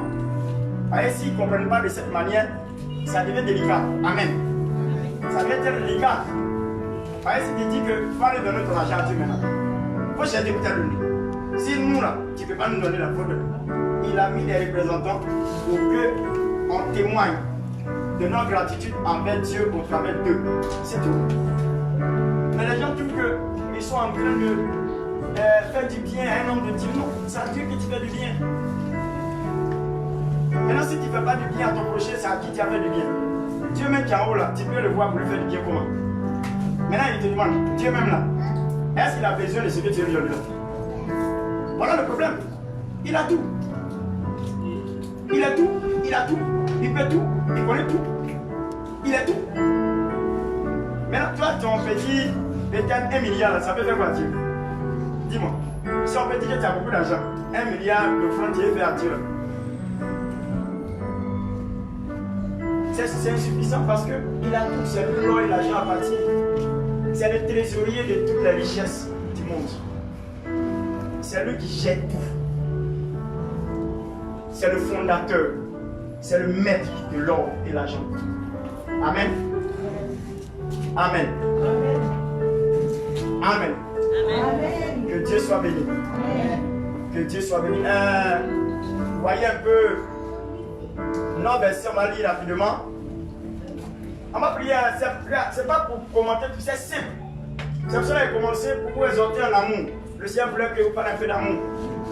S'ils ne comprennent pas de cette manière, ça devient délicat. Amen. Ça devient très délicat. Si tu dis que tu vas lui donner ton argent à Dieu maintenant, il faut chercher peut-être lui. Si nous là, tu ne peux pas nous donner la faute, il a mis des représentants pour qu'on témoigne de notre gratitude envers Dieu au travers d'eux. C'est tout. Mais les gens trouvent qu'ils sont en train de faire du bien à un homme de Dieu. Non, c'est à Dieu que tu fais du bien. Maintenant, si tu ne fais pas du bien à ton prochain, c'est à qui tu as fait du bien. Dieu même qui est en haut là, tu peux le voir pour lui faire du bien comment? Maintenant, il te demande, Dieu même là, est-ce qu'il a besoin de ce que tu lui donnes? Voilà le problème. Il a tout. Il a tout. Il a tout. Il peut tout. Il connaît tout. Il a tout. Maintenant, toi, ton petit, peut-être 1 milliard, là, ça peut faire quoi, Dieu? Dis-moi. Si on peut dire que tu as beaucoup d'argent, 1 milliard de francs, tu es fait à Dieu. C'est insuffisant parce qu'il a tout. C'est l'or et l'argent à partir. C'est le trésorier de toutes les richesses du monde. C'est lui qui gère tout. C'est le fondateur. C'est le maître de l'or et l'argent. Amen. Amen. Amen. Amen. Que Dieu soit béni. Amen. Que Dieu soit béni. Voyez un peu. Non, on va lire rapidement. On va prier. C'est pas pour commenter tout, c'est simple. C'est pour cela qu'il a commencé pour vous exhorter en amour. Le Seigneur voulait que vous parliez un peu d'amour.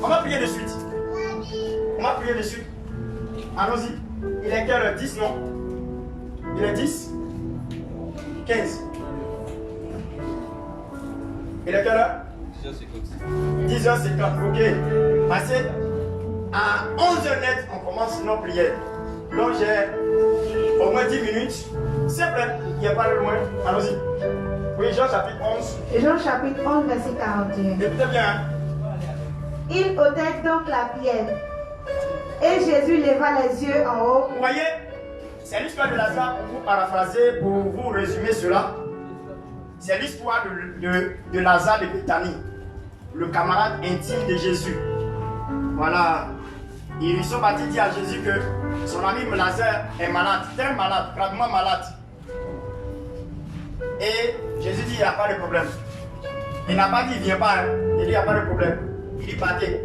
On va prier de suite. On va prier de suite. Allons-y. Il est quelle heure? 10, non? Il est 10? 15. Il est quelle heure? 10h50. 10h50, ok. Passez à 11h net, on commence nos prières. Donc j'ai au moins 10 minutes. C'est prêt, il n'y a pas de loin. Allons-y. Oui, Jean chapitre 11. Jean chapitre 11, verset 41. Écoutez bien. Il ôtait donc la pierre. Et Jésus leva les yeux en haut. Vous voyez, c'est l'histoire de Lazare, pour vous paraphraser, pour vous résumer cela. C'est l'histoire de Lazare de Béthanie, le camarade intime de Jésus. Voilà. Ils sont partis dire à Jésus que son ami Lazare est malade, très malade, gravement malade. Et Jésus dit, il n'y a pas de problème. Il n'a pas dit, il ne vient pas. Hein. Il dit, il n'y a pas de problème. Il dit, partez.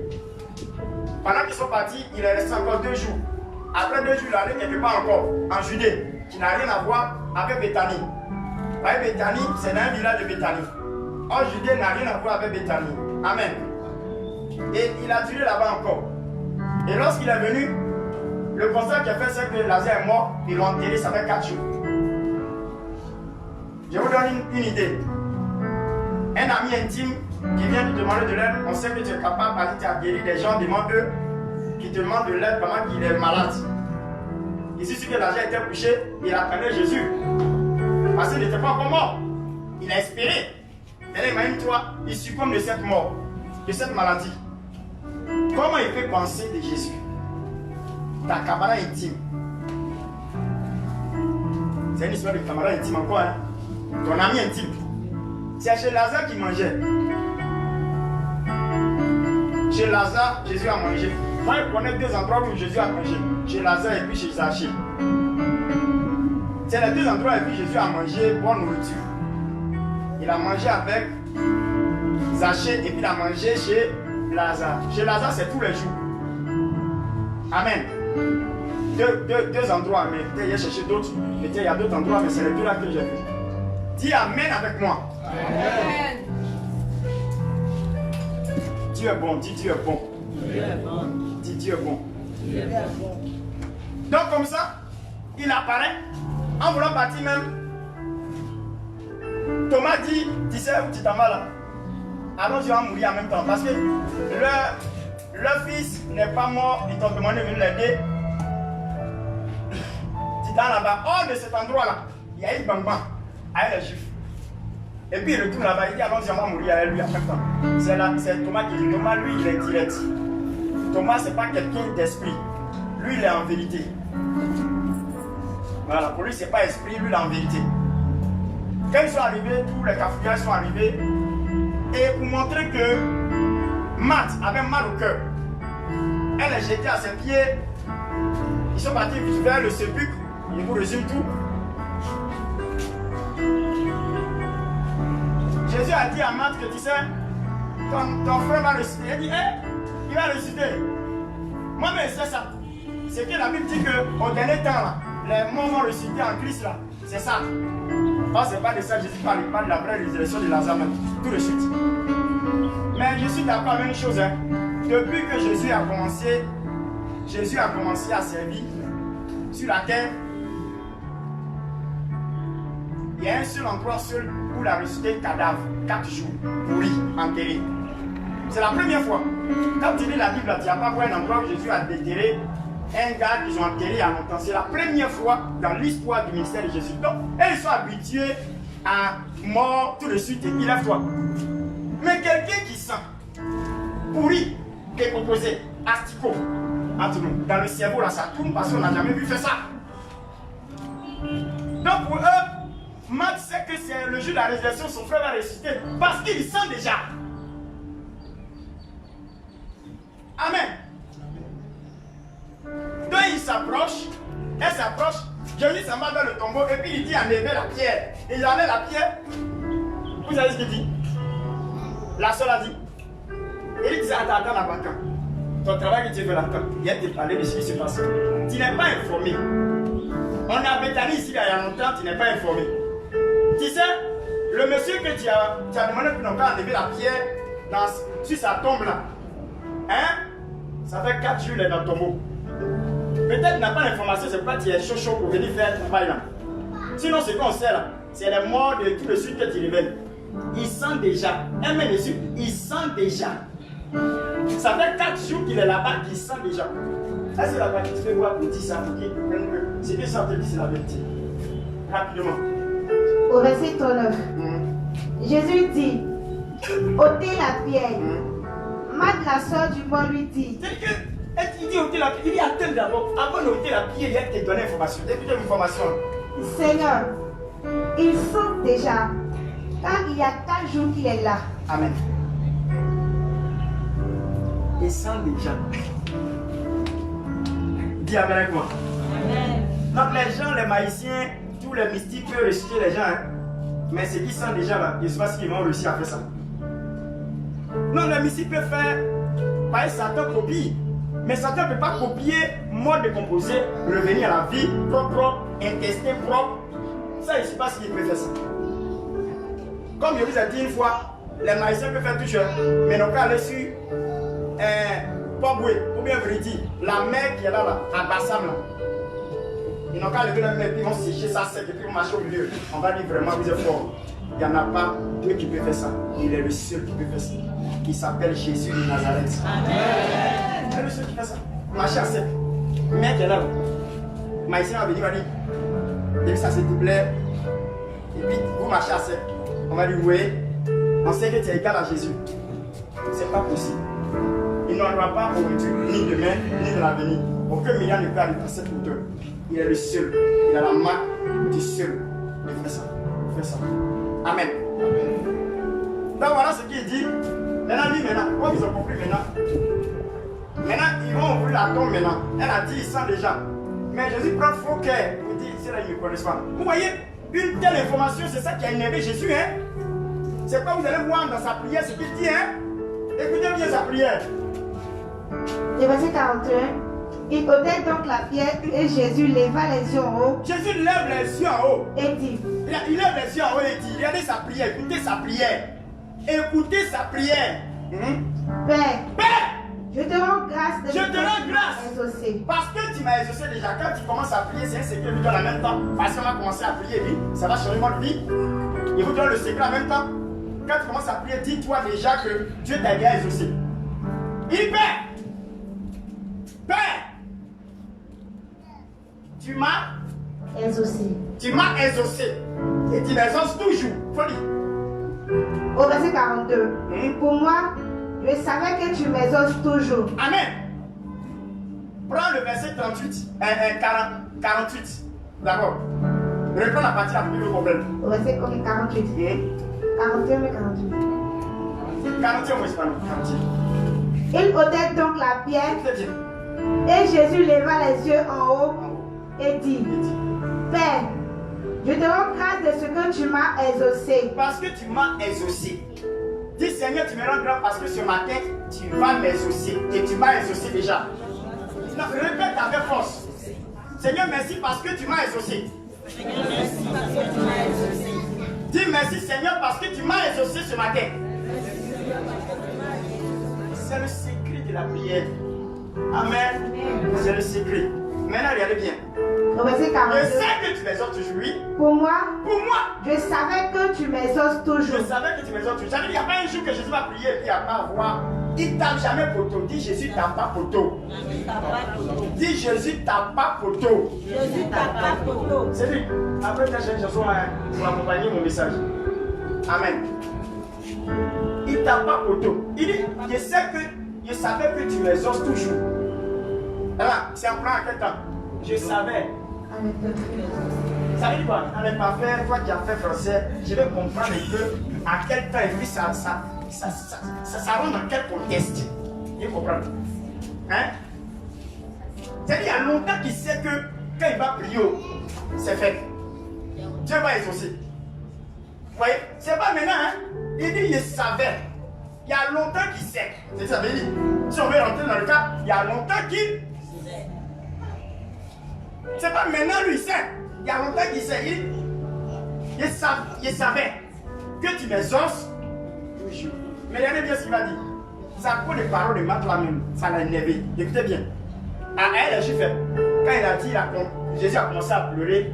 Pendant qu'ils sont partis, il est resté encore 2 jours. Après 2 jours, il est allé quelque part encore, en Judée, qui n'a rien à voir avec Béthanie. Vous voyez, Béthanie, c'est dans un village de Béthanie. En Judée, n'a rien à voir avec Béthanie. Amen. Et il a duré là-bas encore. Et lorsqu'il est venu, le constat qu'il a fait, c'est que Lazare est mort, ils l'ont enterré, ça fait 4 jours. Je vous donne une idée. Un ami intime qui vient te demander de l'aide, on sait que tu es capable, parce que tu as guéri des gens, demandent qui te demandent de l'aide pendant qu'il est malade. Ici, ce que Lazare était couché, il appelait Jésus. Parce qu'il n'était pas encore mort. Il a espéré. Mais imagine-toi, il succombe de cette mort, de cette maladie. Comment il peut penser de Jésus? Ta camarade intime. C'est une histoire de camarade intime encore, hein? Ton ami intime. C'est chez Lazare qui mangeait. Chez Lazare, Jésus a mangé. Moi, je connais 2 endroits où Jésus a mangé. Chez Lazare et puis chez Zachée. C'est les 2 endroits où Jésus a mangé bonne nourriture. Il a mangé avec Zachée et puis il a mangé chez Lazare. Chez Lazare, c'est tous les jours. Amen. Deux endroits, mais peut-être il a cherché d'autres. Peut-être il y a d'autres endroits, mais c'est les 2 là que j'ai vu. Dis Amen avec moi. Amen. Dieu est bon, dis Dieu est bon. Dis Dieu est bon. Donc comme ça, il apparaît. En voulant partir même, Thomas dit, tu sais où tu t'en vas là? Allons, tu vas mourir en même temps. Parce que leur fils n'est pas mort, ils t'ont demandé de venir l'aider. Tu t'en là-bas, hors de cet endroit-là, il y a une bamba avec les juifs. Et puis il retourne là-bas, il dit allons, on va mourir avec lui en même temps. C'est Thomas qui dit, Thomas lui il est direct. Thomas c'est pas quelqu'un d'esprit. Lui il est en vérité. Voilà, pour lui c'est pas esprit, lui il est en vérité. Quand ils sont arrivés, tous les cafouillards sont arrivés. Et pour montrer que Marthe avait mal au cœur, elle est jetée à ses pieds. Ils sont partis vers le sépulcre. Je vous résume tout. Jésus a dit à Marthe que tu sais, ton frère va ressusciter. Il a dit, il va ressusciter. Moi-même, c'est ça. C'est que la Bible dit qu'au dernier temps, là, les morts vont ressusciter en Christ. Là. C'est ça. Non, c'est pas de ça, Jésus parle de la vraie résurrection de Lazare, tout de suite. Mais je suis d'accord avec une chose. Hein. Depuis que Jésus a commencé à servir sur la terre, il y a un seul endroit seul où il a ressuscité le cadavre, 4 jours, pourri, enterré. C'est la première fois. Quand tu lis la Bible, tu n'as pas vu un endroit où Jésus a déterré un gars qu'ils ont enterré il y a longtemps. C'est la première fois dans l'histoire du ministère de Jésus. Donc, ils sont habitués à mort tout de suite et puis lève-toi. Mais quelqu'un qui sent pourri, décomposé, asticot, entre nous, dans le cerveau là, ça tourne parce qu'on n'a jamais vu faire ça. Donc pour eux, Marc sait que c'est le jour de la résurrection, son frère va ressusciter parce qu'il sent déjà. Amen. Donc il s'approche, elle s'approche, Jésus s'en va vers le tombeau et puis il dit enlevez la pierre. Et il enlève la pierre. Vous savez ce qu'il dit? La soeur a dit. Et il dit attends la vacance. Ton travail que tu veux l'attendre. Il y a te parler de ce qui se passe. Tu n'es pas informé. On a Bethanie ici il y a longtemps, tu n'es pas informé. Tu sais, le monsieur que tu as demandé pour nous enlever la pierre sur sa tombe là. Hein? Ça fait 4 jours il est dans le tombeau. Peut-être tu n'as pas l'information, c'est pourquoi tu es chaud pour venir faire le travail là. Sinon, ce qu'on sait là, c'est les morts de tout de suite que tu révèles. Il sent déjà. Un mec dessus, il sent déjà. Ça fait 4 jours qu'il est là-bas, qu'il sent déjà. Est-ce que la partie tu peux voir pour dire ça? C'est que ça te dit, c'est la vérité. Rapidement. Au verset 39, Jésus dit, ôtez la pierre. Marthe, la soeur du mort, lui dit. Il dit ôtez la pierre. Il dit attends d'abord. Avant d'ôter la pierre, il va te donner l'information. Écoutez l'information. Seigneur, il sent déjà. Car il y a 4 jours qu'il est là. Amen. Il sent déjà. Dis amen avec moi. Amen. Donc les gens, les magiciens, tous les mystiques peuvent ressusciter les gens. Hein? Mais ce qu'ils sentent déjà là, je ne sais pas s'ils vont réussir à faire ça. Non, les mystiques peuvent faire. Par exemple, Satan copie. Mais Satan ne peut pas copier mode décomposé, revenir à la vie, propre, intestin propre. Ça, je ne sais pas s'ils peuvent faire ça. Comme je vous ai dit une fois, les magiciens peuvent faire tout seul. Mais n'ont qu'à aller sur Poboué, ou bien Vridi, la mer qui est là, à Bassam. Là. Ils n'ont qu'à lever la main, puis ils vont sécher ça sec, et puis ils vont marcher au milieu. On va dire vraiment, vous êtes fort. Il n'y en a pas deux qui peuvent faire ça. Il est le seul qui peut faire ça. Il s'appelle Jésus de Nazareth. Amen. Il est le seul qui fait ça. Marcher à sec. Mec qui est là. Magicien va venir, va dire, dès que ça s'il te plaît, et puis vous marchez à sec. On va dire, oui, on sait que tu es égal à Jésus. C'est pas possible. Il n'en aura pas aujourd'hui, ni demain, ni de l'avenir. Aucun milliard ne peut arriver à cette hauteur. Il est le seul. Il a la main du seul. Il fait ça. Il fait ça. Amen. Donc voilà ce qu'il dit. Maintenant, dit maintenant, comme ils ont compris maintenant, ils vont ouvrir la tombe maintenant. Elle a dit, ils sentent déjà. Mais Jésus prend faux cœur. Il dit, c'est là qu'ils ne connaissent pas. Vous voyez, une telle information, c'est ça qui a énervé Jésus. Hein? C'est comme vous allez voir dans sa prière ce qu'il dit. Hein? Écoutez bien sa prière. Et verset 41. Il ôtait donc la pierre et Jésus leva les yeux en haut. Jésus lève les yeux en haut. Et dit. Il lève les yeux en haut et dit, regardez sa prière, écoutez sa prière. Écoutez sa prière. Père, je te rends grâce de exaucer. Parce que tu m'as exaucé déjà. Quand tu commences à prier, c'est un secret lui donne en même temps. Parce qu'on va commencer à prier, lui, ça va changer votre vie. Il vous donne le secret en même temps. Quand tu commences à prier, dis-toi déjà que Dieu t'a bien exaucé. Il dit, Père, tu m'as exaucé. Tu m'as exaucé. Et tu m'exauces toujours. Folie. Au verset 42. Pour moi, je savais que tu m'exauces toujours. Amen. Prends le verset 48. D'accord. Reprends la partie la plus problème. Au verset 48. 41 mais 48. 41, moi, c'est pas non. 48. Il ôtait donc la pierre. Et Jésus leva les yeux en haut et dit, Père, je te rends grâce de ce que tu m'as exaucé. Parce que tu m'as exaucé. Dis Seigneur, tu me rends grâce parce que ce matin, tu vas m'exaucer. Et tu m'as exaucé déjà. Non, répète avec force. Seigneur, merci parce que tu m'as exaucé. Dis merci Seigneur parce que tu m'as exaucé ce matin. C'est le secret de la prière. Amen. C'est le secret. Maintenant, regardez bien. Au verset 42. Je sais que tu m'exauces toujours, oui. Pour moi, je savais que tu m'exauces toujours. Je savais que tu m'exauces toujours. Il n'y a pas un jour que Jésus va prier et puis il n'y a pas à voir. Il tape jamais poteau. Dis Jésus tape pas poteau. Dis Jésus tape pas poteau. Jésus tape pas poteau. C'est lui. Après, tu as cherché pour accompagner mon message. Amen. Il tape pas poteau. Il dit, je savais que tu m'exauces toujours. Alors, c'est en plan à quel temps? Je savais. Ça veut dire quoi? Allez pas faire, toi qui as fait français, je vais comprendre un peu à quel temps et puis ça rentre dans quel contexte. Il faut comprendre. Hein? C'est-à-dire, il y a longtemps qu'il sait que quand il va prier, c'est fait. Dieu va exaucer. Vous voyez? C'est pas maintenant, hein? Il dit, il savait. Il y a longtemps qu'il sait. C'est ça, veut dire. Si on veut rentrer dans le cas, il y a longtemps qu'il. C'est pas maintenant lui, il sait. Il y a longtemps qu'il sait. Il savait que tu m'exauces toujours. Mais regardez bien ce qu'il va dire. Ça prend les paroles de Marc là-même. Ça l'a énervé. Écoutez bien. À elle, j'ai fait. Quand il a dit, Jésus a commencé à pleurer.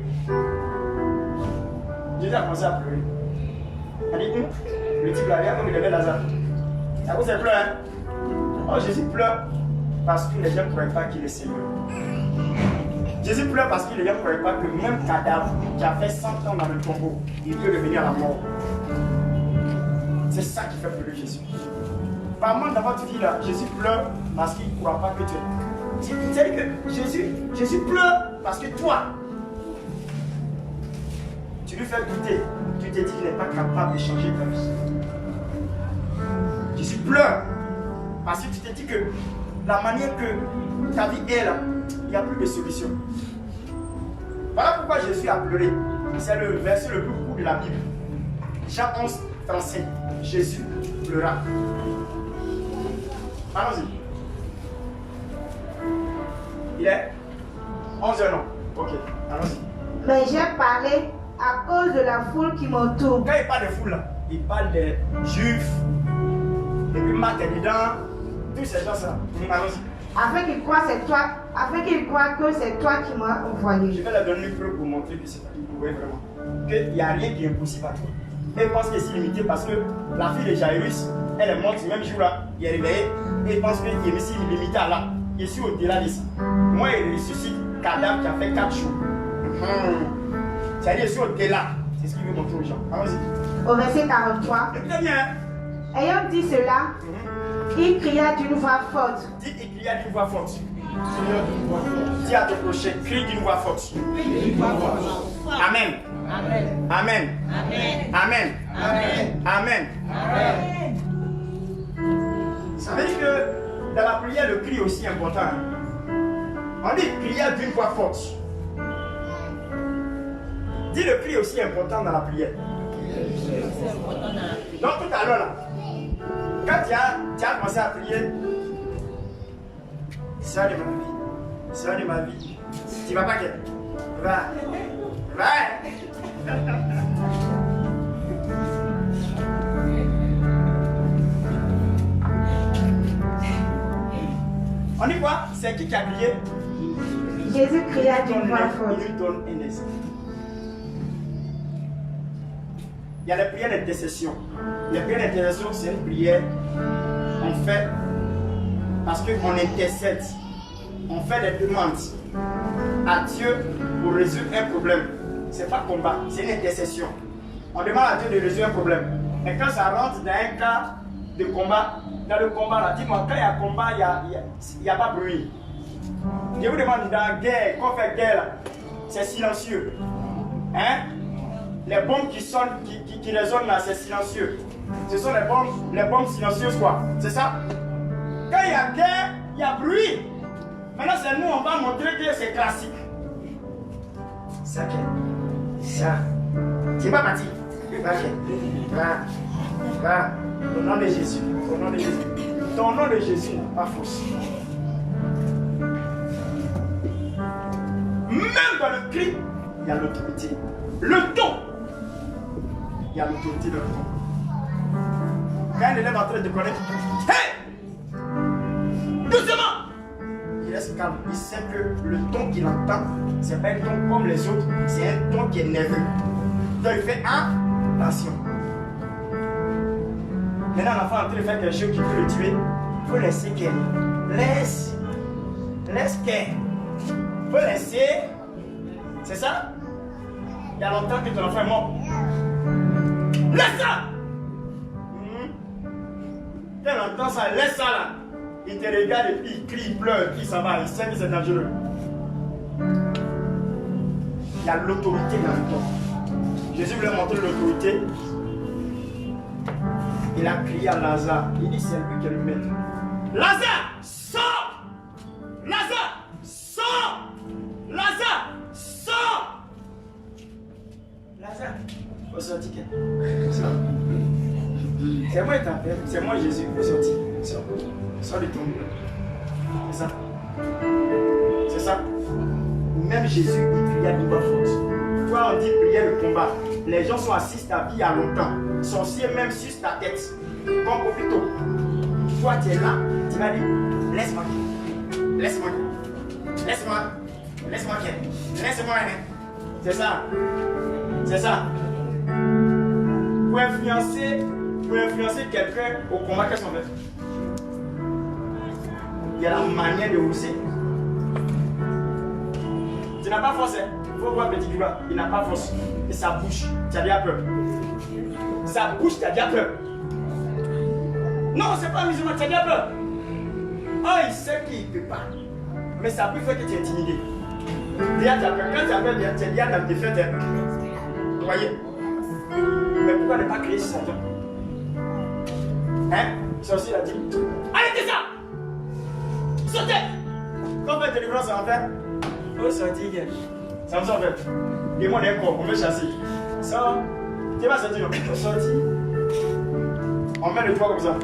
Jésus a commencé à pleurer. Il a dit, le type là, regarde comme il avait Lazare. À cause elle pleure, hein? Oh, Jésus pleure parce que les gens ne croyaient pas qu'il est Seigneur. Jésus pleure parce que les gens ne croyaient pas que même cadavre qui a fait 100 ans dans le tombeau, il peut revenir à la mort. C'est ça qui fait pleurer Jésus. Par contre, dans votre vie là, Jésus pleure parce qu'il ne croit pas que tu es. C'est-à-dire que Jésus pleure parce que toi, tu lui fais douter. Tu te dis qu'il n'est pas capable de changer ta vie. Jésus pleure parce que tu te dis que la manière que ta vie est là, il n'y a plus de solution. Voilà pourquoi Jésus a pleuré. C'est le verset le plus court de la Bible. Jean 11, 35. Jésus pleura. Allons-y. Il est 11h, non? Ok, allons-y. Mais j'ai parlé à cause de la foule qui m'entoure. Quand il parle de foule, là, il parle des juifs, et puis Marc est dedans, tous ces gens-là. Allons-y. Afin qu'ils croient que c'est toi qui m'as envoyé. Je vais leur donner une preuve pour montrer que c'est toi qui pouvait vraiment. Qu'il n'y a rien qui est impossible à toi. Elle pense que c'est limité parce que la fille de Jairus, elle est morte ce même jour-là, il est réveillé, et il pense qu'il est limité à là. Je suis au-delà de ça. Moi, il ressuscite cadavre qui a fait 4 jours. C'est-à-dire, je suis au-delà. C'est ce qu'il veut montrer aux gens. Allons-y. Au verset 43. Écoutez bien. Ayant dit cela, il cria d'une voix forte. Dis, il cria d'une voix forte. Dis à ton prochain, crie d'une voix forte. Amen. Amen. Amen. Amen. Amen. Amen. aussi important. Hein. On dit prière d'une voix forte. Dis le cri aussi important dans la prière. Donc tout à l'heure là, quand tu as commencé à prier, Seigneur de ma vie, Seigneur de ma vie, tu vas pas que va. On dit quoi? C'est qui a crié? Jésus cria d'une voix forte. Il lui donne un esprit. Il y a les prières d'intercession. Les prières d'intercession, c'est une prière on fait parce qu'on intercède. On fait des demandes à Dieu pour résoudre un problème. Ce n'est pas combat, c'est une intercession. On demande à Dieu de résoudre un problème. Et quand ça rentre dans un cas de combat, dans le combat là, dis-moi, quand il y a combat, il n'y a pas bruit. Je vous demande, dans la guerre, quand on fait guerre là, c'est silencieux. Hein? Les bombes qui sonnent, qui résonnent là, c'est silencieux. Ce sont les bombes silencieuses quoi. C'est ça? Quand il y a guerre, il y a bruit. Maintenant, c'est nous, on va montrer que c'est classique. Ça, ça. C'est pas parti. Va. Au nom de Jésus. Au nom de Jésus. Ton nom de Jésus n'est pas fausse. Même dans le cri, il y a l'autorité. Le ton. Il y a l'autorité dans le ton. Quand un élève est en train de connaître, hey! Doucement! Il reste calme. Il sait que le ton qu'il entend, ce n'est pas un ton comme les autres, c'est un ton qui est nerveux. Donc il fait attention. Maintenant, l'enfant est en train de faire quelque chose qui peut le tuer. Il faut laisser qu'elle. Laisse qu'elle. Il faut laisser. C'est ça? Il y a longtemps que ton enfant est mort. Laisse ça! Quand il entend ça, laisse ça là. Il te regarde et puis il crie, il pleure, puis ça va, il sait que c'est dangereux. Il y a l'autorité dans le temps. Jésus voulait montrer l'autorité. Il a crié à Lazare. Il dit c'est lui qui est le maître. Lazare, sors! Lazare, sors! Lazare, sors! Lazare, faut sortir. C'est moi qui t'appelle, c'est moi Jésus, faut sortir. Sors de ton lit. C'est ça. C'est ça. Même Jésus, il cria d'une voix forte. Toi, on dit prière de combat. Les gens sont assis ta vie à longtemps. Sorcier même sur ta tête. Comme au plutôt. Toi, tu es là. Tu vas dire, laisse-moi. Laisse-moi. Laisse-moi. Laisse-moi. Laisse-moi. C'est ça. C'est ça. Pour influencer quelqu'un au combat, qu'est-ce qu'on fait? Il y a la manière de hausser. Tu n'as pas force. Il faut voir petit doigt. Il n'a pas force. Et sa bouche, tu as déjà peur. Sa bouche, tu as déjà peur. Non, c'est pas musulman, tu as déjà peur. Oh, il sait qu'il ne peut pas. Mais ça peut faire que tu es intimidé. Déjà, tu as peur. Quand tu as peur, tu es déjà dans la défaite. Vous voyez? Mais pourquoi ne pas créer sur Satan? Hein? Sorcier a dit, arrêtez ça! Sautez! Quand on fait délivrance, ça va faire. Oh, sortir, ça me sort en fait. Démon est corps, on veut chasser. Ça, tu vas sortir, non? On sortit. On met le toit comme ça.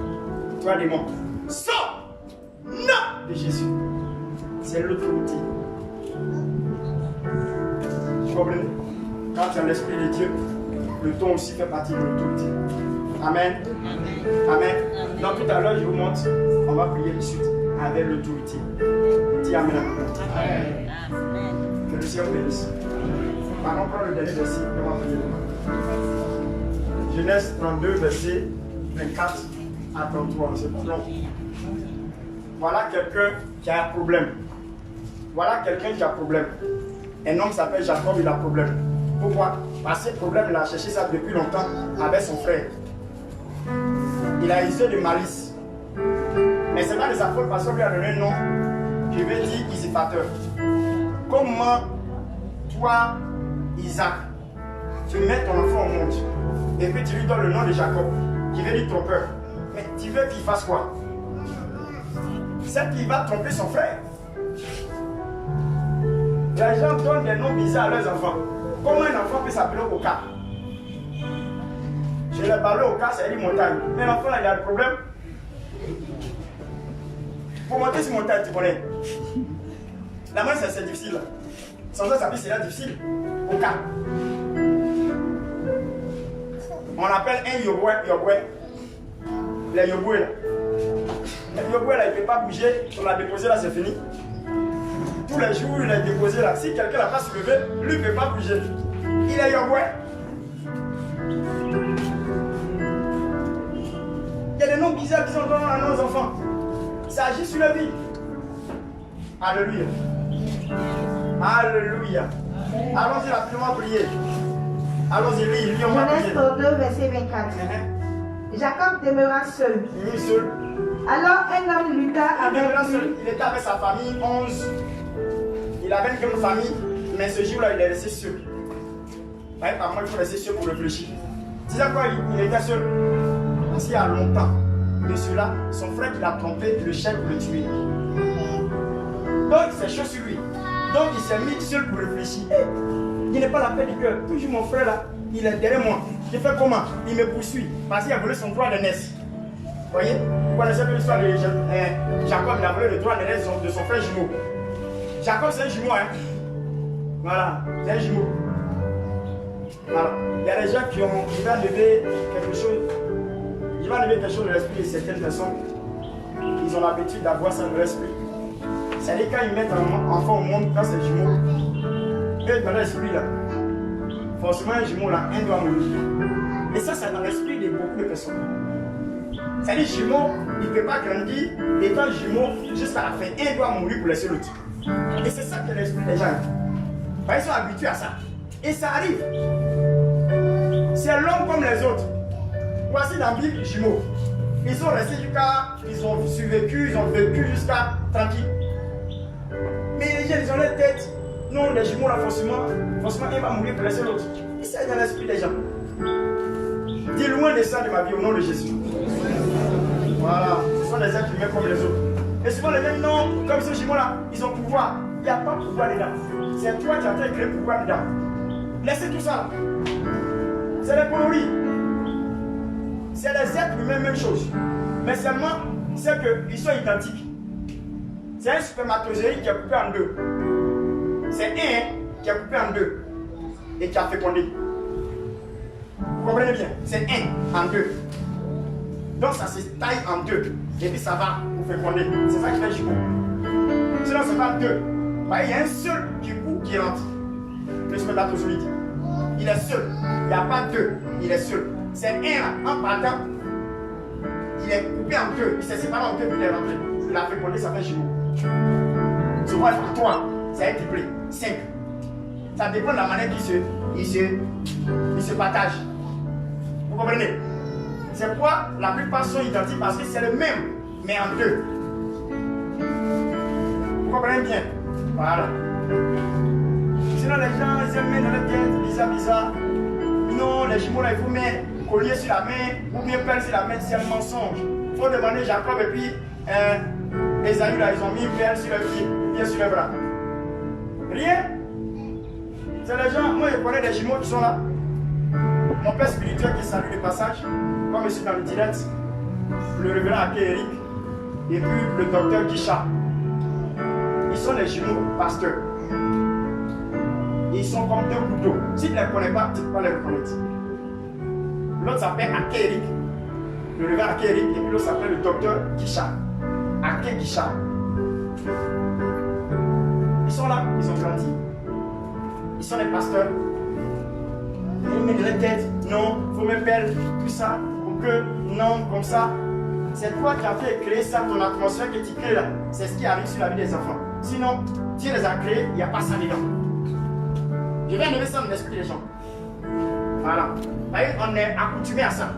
Toi, démon. Sors! Non! De Jésus. C'est l'autorité. Vous comprenez? Quand tu as l'esprit de Dieu, le ton aussi fait partie de l'autorité. Amen. Amen. Donc tout à l'heure, je vous montre, on va prier de suite avec l'autorité. Dis Amen. Amen. Que le Seigneur bénisse. Maintenant, prends le dernier verset, on va prier. Genèse 32, verset 24 à 33. C'est long. Voilà quelqu'un qui a un problème. Voilà quelqu'un qui a un problème. Un homme s'appelle Jacob, il a un problème. Pourquoi? Parce que ce problème, il a cherché ça depuis longtemps avec son frère. Il a usé de malice. Mais c'est pas de sa faute parce qu'on lui a donné un nom. Je vais dire usurpateur. Comment toi, Isaac, tu mets ton enfant au monde et puis tu lui donnes le nom de Jacob, qui veut dire trompeur. Mais tu veux qu'il fasse quoi? celle qui va tromper son frère. Les gens donnent des noms bizarres à leurs enfants. Comment un enfant peut s'appeler Oka? Je l'ai parlé Oka, c'est une montagne. Mais l'enfant là, il a le problème. Pour monter sur montagne, tu connais. La main, c'est difficile. Sans ça, c'est là difficile. Oka. On appelle un yoboué. Les yoboués là. Le yoboué là, il ne peut pas bouger. On l'a déposé là, c'est fini. Tous les jours, il est déposé là. Si quelqu'un n'a pas soulevé, lui ne peut pas bouger. Il est yoboué. Il y a des noms bizarres qui sont donnés à nos enfants. Ça agit sur la vie. Alléluia. Alléluia. Allons-y rapidement prier. Allons-y, lisons ma Genèse prière. 32, verset 24. Jacob demeura seul. Il est seul. Alors un homme lutta Il demeura avec seul. lui. Il était avec sa famille, 11. Il avait une grande famille, mais ce jour-là, il est resté seul. Par moi, il faut rester seul pour réfléchir. Tu sais quoi, il était seul. Parce qu'il y a longtemps de cela, son frère qui l'a trompé, le chef pour le tuer. Donc, c'est chaud sur lui. Donc, il s'est mis seul pour réfléchir. Il n'est pas la paix du cœur. Toujours mon frère là, il est derrière moi. Je fais comment? Il me poursuit. Parce qu'il a volé son droit d'aînesse. Vous voyez? Vous connaissez l'histoire de Jacob, il a volé le droit d'aînesse de son frère jumeau. Jacob, c'est un jumeau, hein? Voilà, c'est un jumeau. Voilà. Il y a des gens qui vont lever quelque chose. Il va lever quelque chose de l'esprit de certaines personnes. Ils ont l'habitude d'avoir ça de l'esprit. C'est-à-dire quand ils mettent un enfant au monde, quand c'est jumeau, eux dans l'esprit là, forcément un jumeau là, un doit mourir. Et ça, c'est dans l'esprit de beaucoup de personnes. C'est-à-dire jumeau, il ne peut pas grandir, étant jumeau jusqu'à la fin, un doit mourir pour laisser l'autre. Et c'est ça que l'esprit des gens. Ils sont habitués à ça. Et ça arrive. C'est l'homme comme les autres. Voici dans la Bible, jumeaux. Ils sont restés jusqu'à. Ils ont survécu, ils ont vécu jusqu'à tranquille. Mais les gens, ils ont leur tête. Non, les jumeaux là, forcément, il va mourir pour laisser l'autre. Et c'est dans l'esprit des gens. Dis loin de ça de ma vie au nom de Jésus. Voilà, ce sont des êtres humains comme les autres. Et souvent les mêmes noms, comme ces jumeaux là, ils ont pouvoir. Il n'y a pas de pouvoir dedans. C'est toi qui as fait créer le pouvoir dedans. Laissez tout ça là. C'est les coloris. C'est les êtres humains, même chose. Mais seulement, c'est qu'ils sont identiques. C'est un spermatozoïde qui est coupé en deux. C'est un qui est coupé en deux et qui a fécondé. Vous comprenez bien? C'est un en deux. Donc ça se taille en deux. Et puis ça va pour féconder. C'est ça qui fait jumeau. Sinon, c'est pas deux. Il y a un seul qui coupe, qui rentre. Le spermatozoïde. Il est seul. Il n'y a pas deux. Il est seul. C'est un là, en partant. Il est coupé en deux. Il s'est séparé en deux puis il est rentré. Il a fécondé, ça fait jumeau. C'est quoi pour toi? C'est un triplé. 5. Ça dépend de la manière qu'il se partage. Vous comprenez? C'est pourquoi la plupart sont identiques parce que c'est le même, mais en deux. Vous comprenez bien? Voilà. Sinon, les gens, ils aiment mettre dans la tête, bizarre. Non, les jumeaux là, il faut mettre collier sur la main ou bien perle sur la main, c'est un mensonge. Il faut demander Jacob et puis les amis là, ils ont mis une perle sur le pied, bien sur le bras. Rien. C'est les gens, moi je connais des jumeaux qui sont là. Mon père spirituel qui salue le passage, comme je suis dans le direct, le révérend Aké Eric et puis le docteur Kisha. Ils sont les jumeaux pasteurs. Ils sont comme deux couteaux. Si tu ne les connais pas, tu ne peux pas les reconnaître. L'autre s'appelle Aké Eric, le révérend Aké Eric, et puis l'autre s'appelle le docteur Kisha. Aké Kisha. Ils sont là, ils ont grandi. Ils sont les pasteurs. Ils mettent dans la tête, non, il faut me faire tout ça, pour que, non, comme ça. C'est toi qui as fait créer ça, ton atmosphère que tu crées là. C'est ce qui arrive sur la vie des enfants. Sinon, Dieu les a créés, il n'y a pas ça dedans. Je vais enlever ça dans l'esprit des gens. Voilà. On est accoutumé à ça.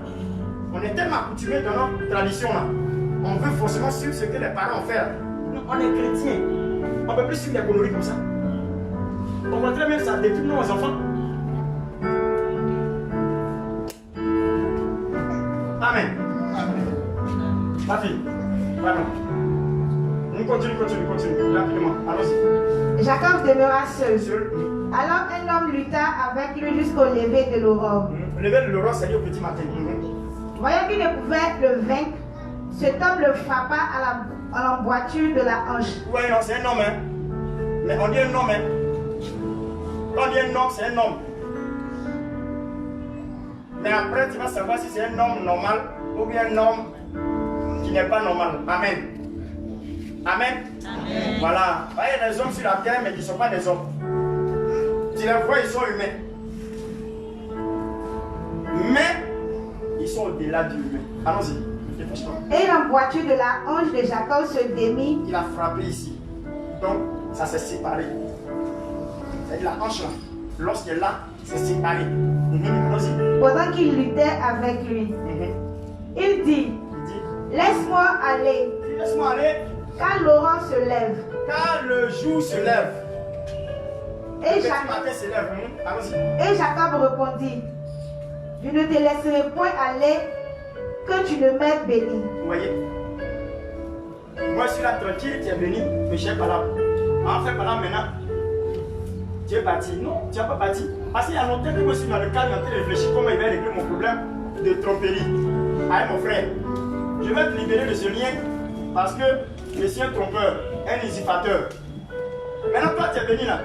On est tellement accoutumé dans notre tradition là. On veut forcément suivre ce que les parents ont fait là. Nous, on est chrétiens. On ne peut plus suivre les conneries comme ça. Au contraire, même ça détruit nos enfants. Amen. Ma fille, pardon. Continue, rapidement. Allons-y. Jacob demeura seul. Seul. Alors un homme lutta avec lui jusqu'au lever de l'aurore. Le lever de l'aurore, c'est lié au petit matin. Voyant qu'il ne pouvait le vaincre, cet homme le frappa à l'emboîture de la hanche. Oui, non, c'est un homme. Hein. Mais on dit un homme. Hein. Quand on dit un homme, c'est un homme. Mais après, tu vas savoir si c'est un homme normal ou bien un homme qui n'est pas normal. Amen. Amen. Amen. Voilà. Il y a des hommes sur la terre, mais qui ne sont pas des hommes. Tu les vois, ils sont humains. Mais, ils sont au-delà du humain. Allons-y. Et l'emboîture de la hanche de Jacob se démit. Il a frappé ici. Donc, ça s'est séparé. C'est la hanche là. Lorsqu'elle est là, c'est séparé. Allons-y. Pendant qu'il luttait avec lui. Il dit, laisse-moi aller. Laisse-moi aller. Car l'aurore se lève. Car le jour se lève. Et, le petit matin se lève. Allons-y. Et Jacob répondit, je ne te laisserai point aller que tu ne m'aies béni. Vous voyez? Moi je suis là tranquille, tu es béni, mais je n'ai pas là. En fait, par là maintenant, tu es parti. Non, tu n'es pas parti. Parce qu'il y a longtemps que je suis dans le cadre en train de réfléchir comment il va régler mon problème de tromperie. Allez mon frère, je vais te libérer de ce lien parce que je suis un trompeur, un usurpateur. Maintenant toi tu es béni là.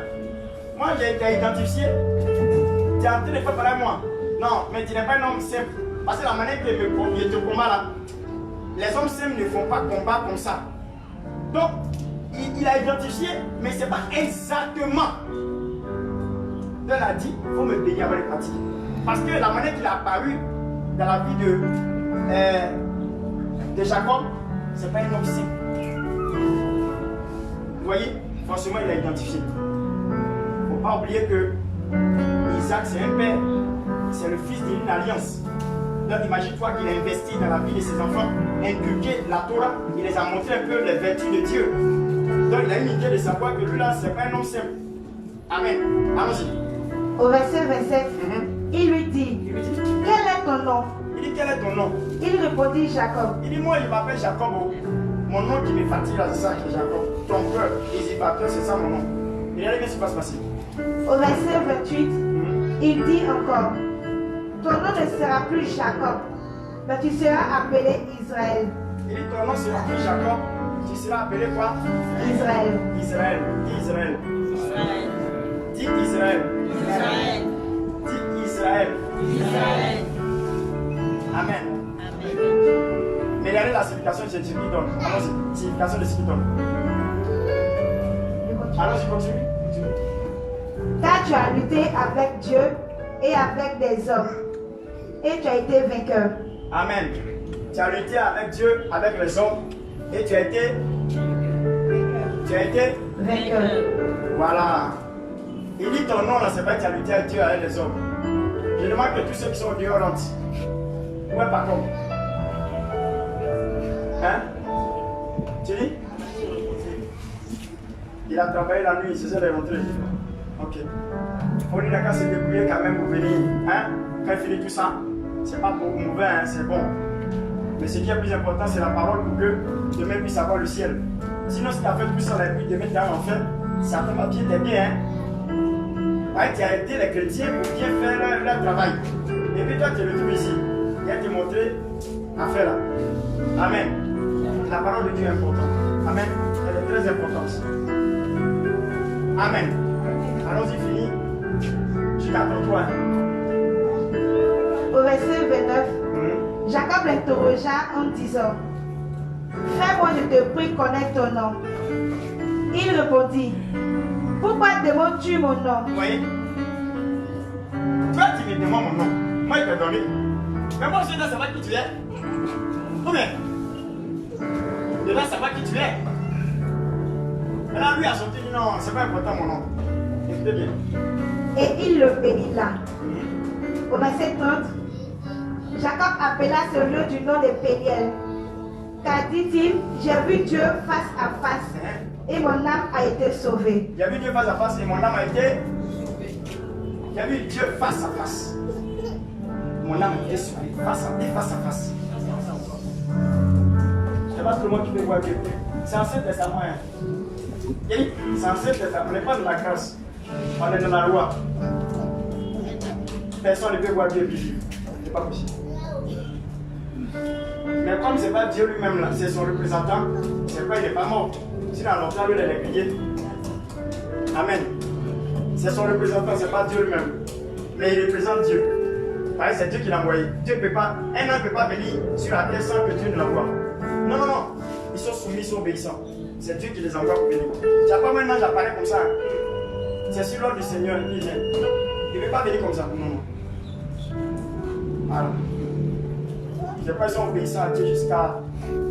Moi j'ai été identifié. Tu es en train de faire parler à moi. Non, mais tu n'es pas un homme simple. Parce que la manière que je te combat là, les hommes simples ne font pas combat comme ça. Donc, il a identifié, mais ce n'est pas exactement. Il a dit, il faut me bénir avec les pratiques. Parce que la manière qu'il a apparu dans la vie de Jacob, ce n'est pas un homme simple. Vous voyez, forcément, il a identifié. Il ne faut pas oublier que Isaac, c'est un père. C'est le fils d'une alliance. Donc imagine-toi qu'il a investi dans la vie de ses enfants, inculqué la Torah, il les a montré un peu les vertus de Dieu. Donc il a une idée de savoir que lui là, ce n'est pas un homme simple. Amen. Allons-y. Au verset 27, il lui dit, quel est ton nom? Il dit, quel est ton nom? Il répondit, Jacob. Il dit, moi je m'appelle Jacob. Mon nom qui me fatigue là, c'est ça qui est Jacob. Ton cœur, usurpateur, c'est ça mon nom. Et regardez ce qui va se passer. Au verset 28, il dit encore, ton nom ne sera plus Jacob, mais tu seras appelé Israël. Il dit ton nom sera plus Jacob, tu seras appelé quoi? Israël. Israël. Dis Israël. Dis Israël. Israël. Dis Israël. Israël. Amen. Mais regardez la signification de ce qui donne. Allons-y. Signification de ce qui donne. Allons-y, continue. Car tu as lutté avec Dieu et avec des hommes, et tu as été vainqueur. Amen. Tu as lutté avec Dieu, avec les hommes, et tu as été vainqueur. Voilà. Il dit ton nom là, c'est pas que tu as lutté avec Dieu, avec les hommes. Je demande que tous ceux qui sont dehors rentrent. Où est Paco? Hein? Tu dis? Il a travaillé la nuit, il s'est rentré. Ok. On est d'accord, se débrouiller quand même pour venir. Hein? Quand il finit tout ça, c'est pas pour mauvais, hein, c'est bon. Mais ce qui est plus important, c'est la parole pour que demain puisse avoir le ciel. Sinon, si tu as fait tout ça la nuit, demain tu as l'enfer, ça fait ma pied, t'es bien. Hein? Ouais, tu as aidé les chrétiens pour bien faire leur travail. Et puis toi, tu es retourné ici. Il va te montrer à faire là. Amen. La parole de Dieu est importante. Amen. Elle est très importante. Amen. Allons-y, fini. Jusqu'à 33. Au verset 29, Jacob l'interrogea en disant, fais-moi, je te prie, connaître ton nom. Il répondit, pourquoi demandes-tu mon nom? Vous voyez? Toi, tu me demandes mon nom. Moi, je t'ai donné. Mais moi, je dois savoir qui tu es. Combien? Je dois savoir qui tu es. Maintenant, lui a sorti, dit non, c'est pas important mon nom. Écoutez bien. Et il le bénit là. Au verset 30, Jacob appela ce lieu du nom de Péniel. Car dit-il, j'ai vu Dieu face à face et mon âme a été sauvée. J'ai vu Dieu face à face et mon âme a été sauvée. J'ai vu Dieu face à face. Mon âme a été sauvée. Face à face. C'est pas tout le monde qui peut voir Dieu. C'est Ancien Testament. C'est Ancien Testament. On n'est pas dans la grâce. On est dans la loi. Personne ne peut voir Dieu vivre. C'est pas possible. Mais comme c'est pas Dieu lui-même là, c'est son représentant, c'est pas, il n'est pas mort. Sinon, longtemps, lui, il est grillé. Amen. C'est son représentant, c'est pas Dieu lui-même. Mais il représente Dieu. Pareil, c'est Dieu qui l'a envoyé. Dieu peut pas, un homme ne peut pas venir sur la terre sans que Dieu ne l'envoie. Non, non, non. Ils sont soumis, ils sont obéissants. C'est Dieu qui les envoie pour venir. Il n'y a pas un ange apparaît comme ça. C'est sur l'ordre du Seigneur qui vient. Il ne peut pas venir comme ça. Non, non. Voilà. C'est pas ils sont obéissants à Dieu jusqu'à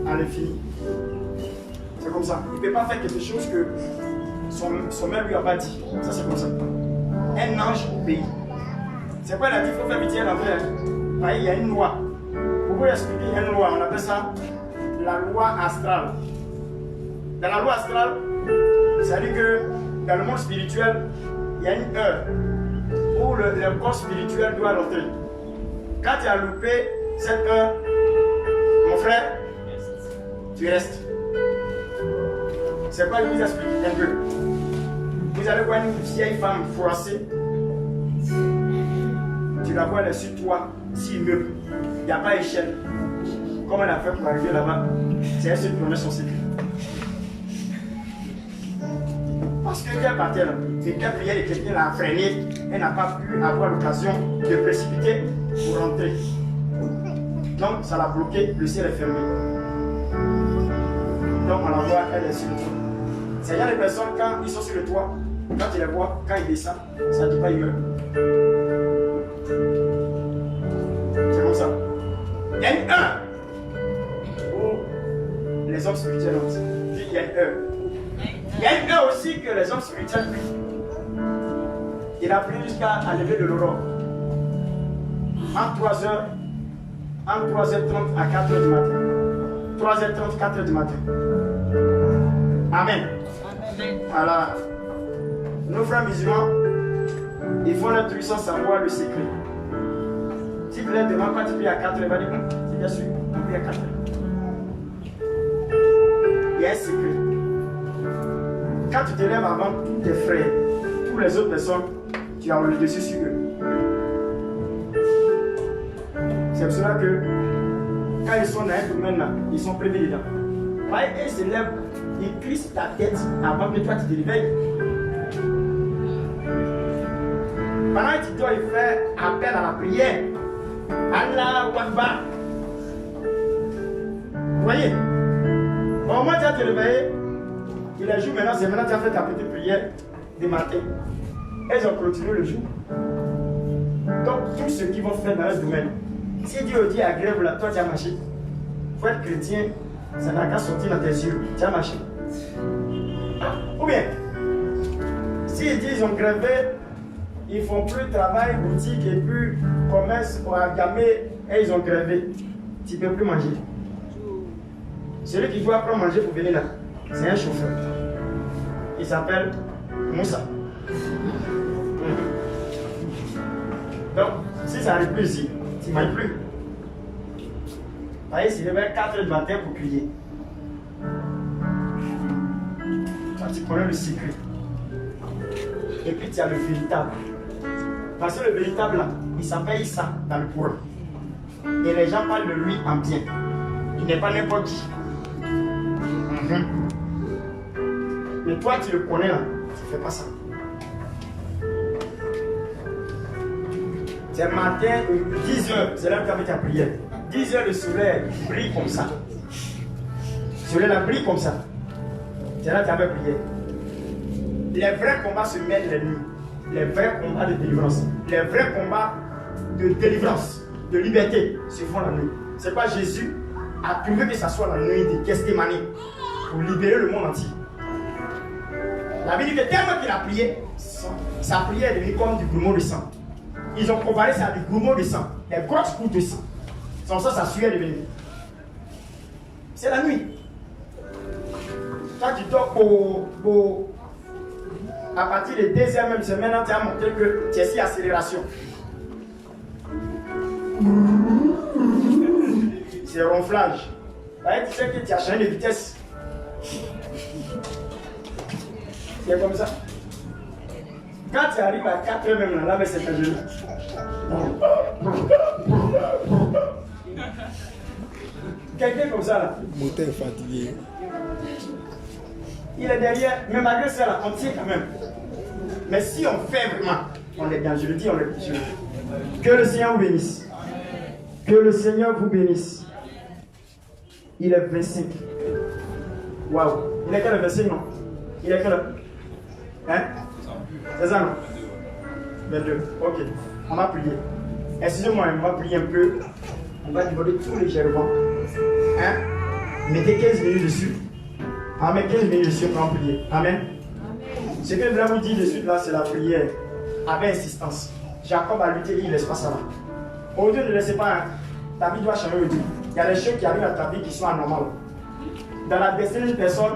l'infini. C'est comme ça. Il ne peut pas faire quelque chose que son mère lui a pas dit. Ça, c'est comme ça. Un ange obéit. C'est quoi il a dit? Il faut faire pitié à l'envers. Il y a une loi. Pour vous expliquer, il y a une loi. On appelle ça la loi astrale. Dans la loi astrale, c'est-à-dire que dans le monde spirituel, il y a une heure où le corps spirituel doit rentrer. Quand tu as loupé cette heure, mon frère, tu restes. C'est quoi je vous explique un peu? Vous allez voir une vieille femme froissée. Tu la vois sur toi, si immeuble. Il n'y a pas d'échelle. Comment elle a fait pour arriver là-bas? C'est elle qui connaît son secret. Parce que quelqu'un partait là, quelqu'un priait et quelqu'un l'a freiné, elle n'a pas pu avoir l'occasion de précipiter pour rentrer. Donc ça l'a bloqué, le ciel est fermé. Donc on la voit, elle est sur le toit. C'est il y a des personnes, quand ils sont sur le toit, quand tu les vois, quand ils descendent, ça ne dit pas ils meurent. C'est comme ça. Il y a une heure où les hommes spirituels ont dit. Il y a une heure. Il y a une heure aussi que les hommes spirituels prient. Il a prié jusqu'à lever de l'aurore. En 3h30 à 4h du matin. 3h30, 4h du matin. Amen. Voilà. Nos frères musulmans, ils font leur puissance savoir le secret. Si vous leur demandez quand tu pries à 4h, il va dire c'est bien sûr, on prie à 4h. Il y a un secret. Quand tu te lèves avant tous tes frères, toutes les autres personnes, tu as le dessus sur eux. C'est pour cela que quand ils sont dans un domaine là, ils sont prévenus dedans. Voyez, ils se lèvent, ils crissent ta tête avant que toi tu te réveilles. Pendant que tu dois faire appel à la prière, Allah Akbar. Vous voyez? Au moins tu vas te réveiller. Il est jour maintenant, c'est maintenant que tu as fait ta petite prière du matin. Elles ont continué le jour. Donc, tous ceux qui vont faire dans ce domaine, si Dieu dit à grève là, toi tu as marché. Il faut être chrétien, ça n'a qu'à sortir dans tes yeux. Tu as marché. Ou bien, s'ils disent qu'ils ont grévé, ils font plus de travail, boutique et plus commerce pour gamer, et ils ont grévé. Tu ne peux plus manger. Celui qui doit prendre manger pour venir là, c'est un chauffeur. Il s'appelle Moussa. Donc, si ça n'arrive plus ici, tu ne manges plus. Vous voyez, s'il est vers 4h du matin pour crier. Toi, tu connais le secret. Et puis, tu as le véritable. Parce que le véritable, là, il s'appelle Issa dans le Coran. Et les gens parlent de lui en bien. Il n'est pas n'importe qui. Mais toi, tu le connais là, tu ne fais pas ça. C'est matin, 10h, c'est là que tu as fait ta prière. 10h, le soleil brille comme ça. Le soleil là brille comme ça. C'est là que tu as fait prière. Les vrais combats se mènent la nuit. Les vrais combats de délivrance. Les vrais combats de délivrance, de liberté se font la nuit. C'est pas Jésus a trouvé que ça soit la nuit de Gethsémani pour libérer le monde entier. La Bible dit que tellement qu'il a prié, sa prière est devenue comme du grumeau de sang. Ils ont comparé ça à du grumeau de sang, des grosses gouttes de sang. Sans ça, sa sueur est devenue. C'est la nuit. Quand tu dors à partir de 2h même, c'est maintenant tu as montré que tu es si accélération. C'est ronflage. Tu sais que tu as changé de vitesse. C'est comme ça. Quand tu arrives à 4 heures même là, mais c'est un jeu. Quelqu'un comme ça là. Moteur fatigué. Il est derrière, mais malgré ça là, on tient quand même. Mais si on fait vraiment, on est bien, je le dis, on est bien. Que le Seigneur vous bénisse. Que le Seigneur vous bénisse. Il est 25. Waouh. Il est quel 25 non? Il est quel? Hein? C'est ça non? 22. Ok. On va prier. Excusez-moi, on va prier un peu. On va demander tout légèrement. Hein? Mettez 15 minutes dessus. Amen. 15 minutes dessus, on va prier. Amen. Ce que je voulais vous dire de suite là, c'est la prière. Avec insistance. Jacob a lutté, il laisse pas ça là. Aujourd'hui, ne laissez pas. Hein. Ta vie doit changer aujourd'hui. Il y a des choses qui arrivent à ta vie qui sont anormales. Dans la destinée d'une personne,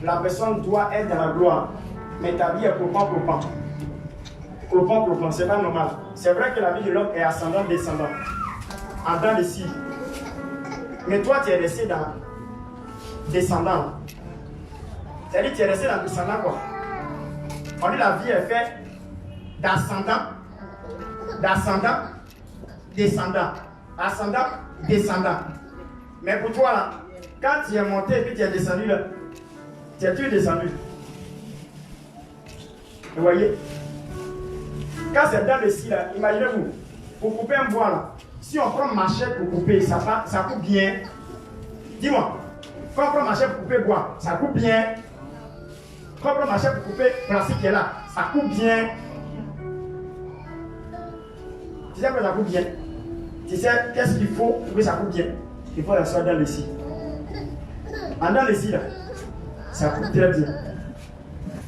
la personne doit être dans la gloire. Mais ta vie est profond. Profond, c'est pas normal. C'est vrai que la vie de l'homme est ascendant, descendant. En dents de scie. Mais toi, tu es resté dans descendant. C'est-à-dire que tu es resté dans descendant quoi. On dit la vie est faite d'ascendant, descendant. Ascendant, descendant. Mais pour toi là, quand tu es monté et puis tu es descendu là, tu es toujours descendu. Vous voyez? Quand c'est dans le scie là, imaginez-vous, pour couper un bois là, si on prend machette pour couper, ça coupe bien. Dis-moi, quand on prend machette pour couper bois, ça coupe bien. Quand on prend machette pour couper plastique qui est là, ça coupe bien. Tu sais que ça coupe bien. Tu sais qu'est-ce qu'il faut pour que ça coupe bien? Il faut l'asseoir dans le scie. En dans le scie là, ça coupe très bien.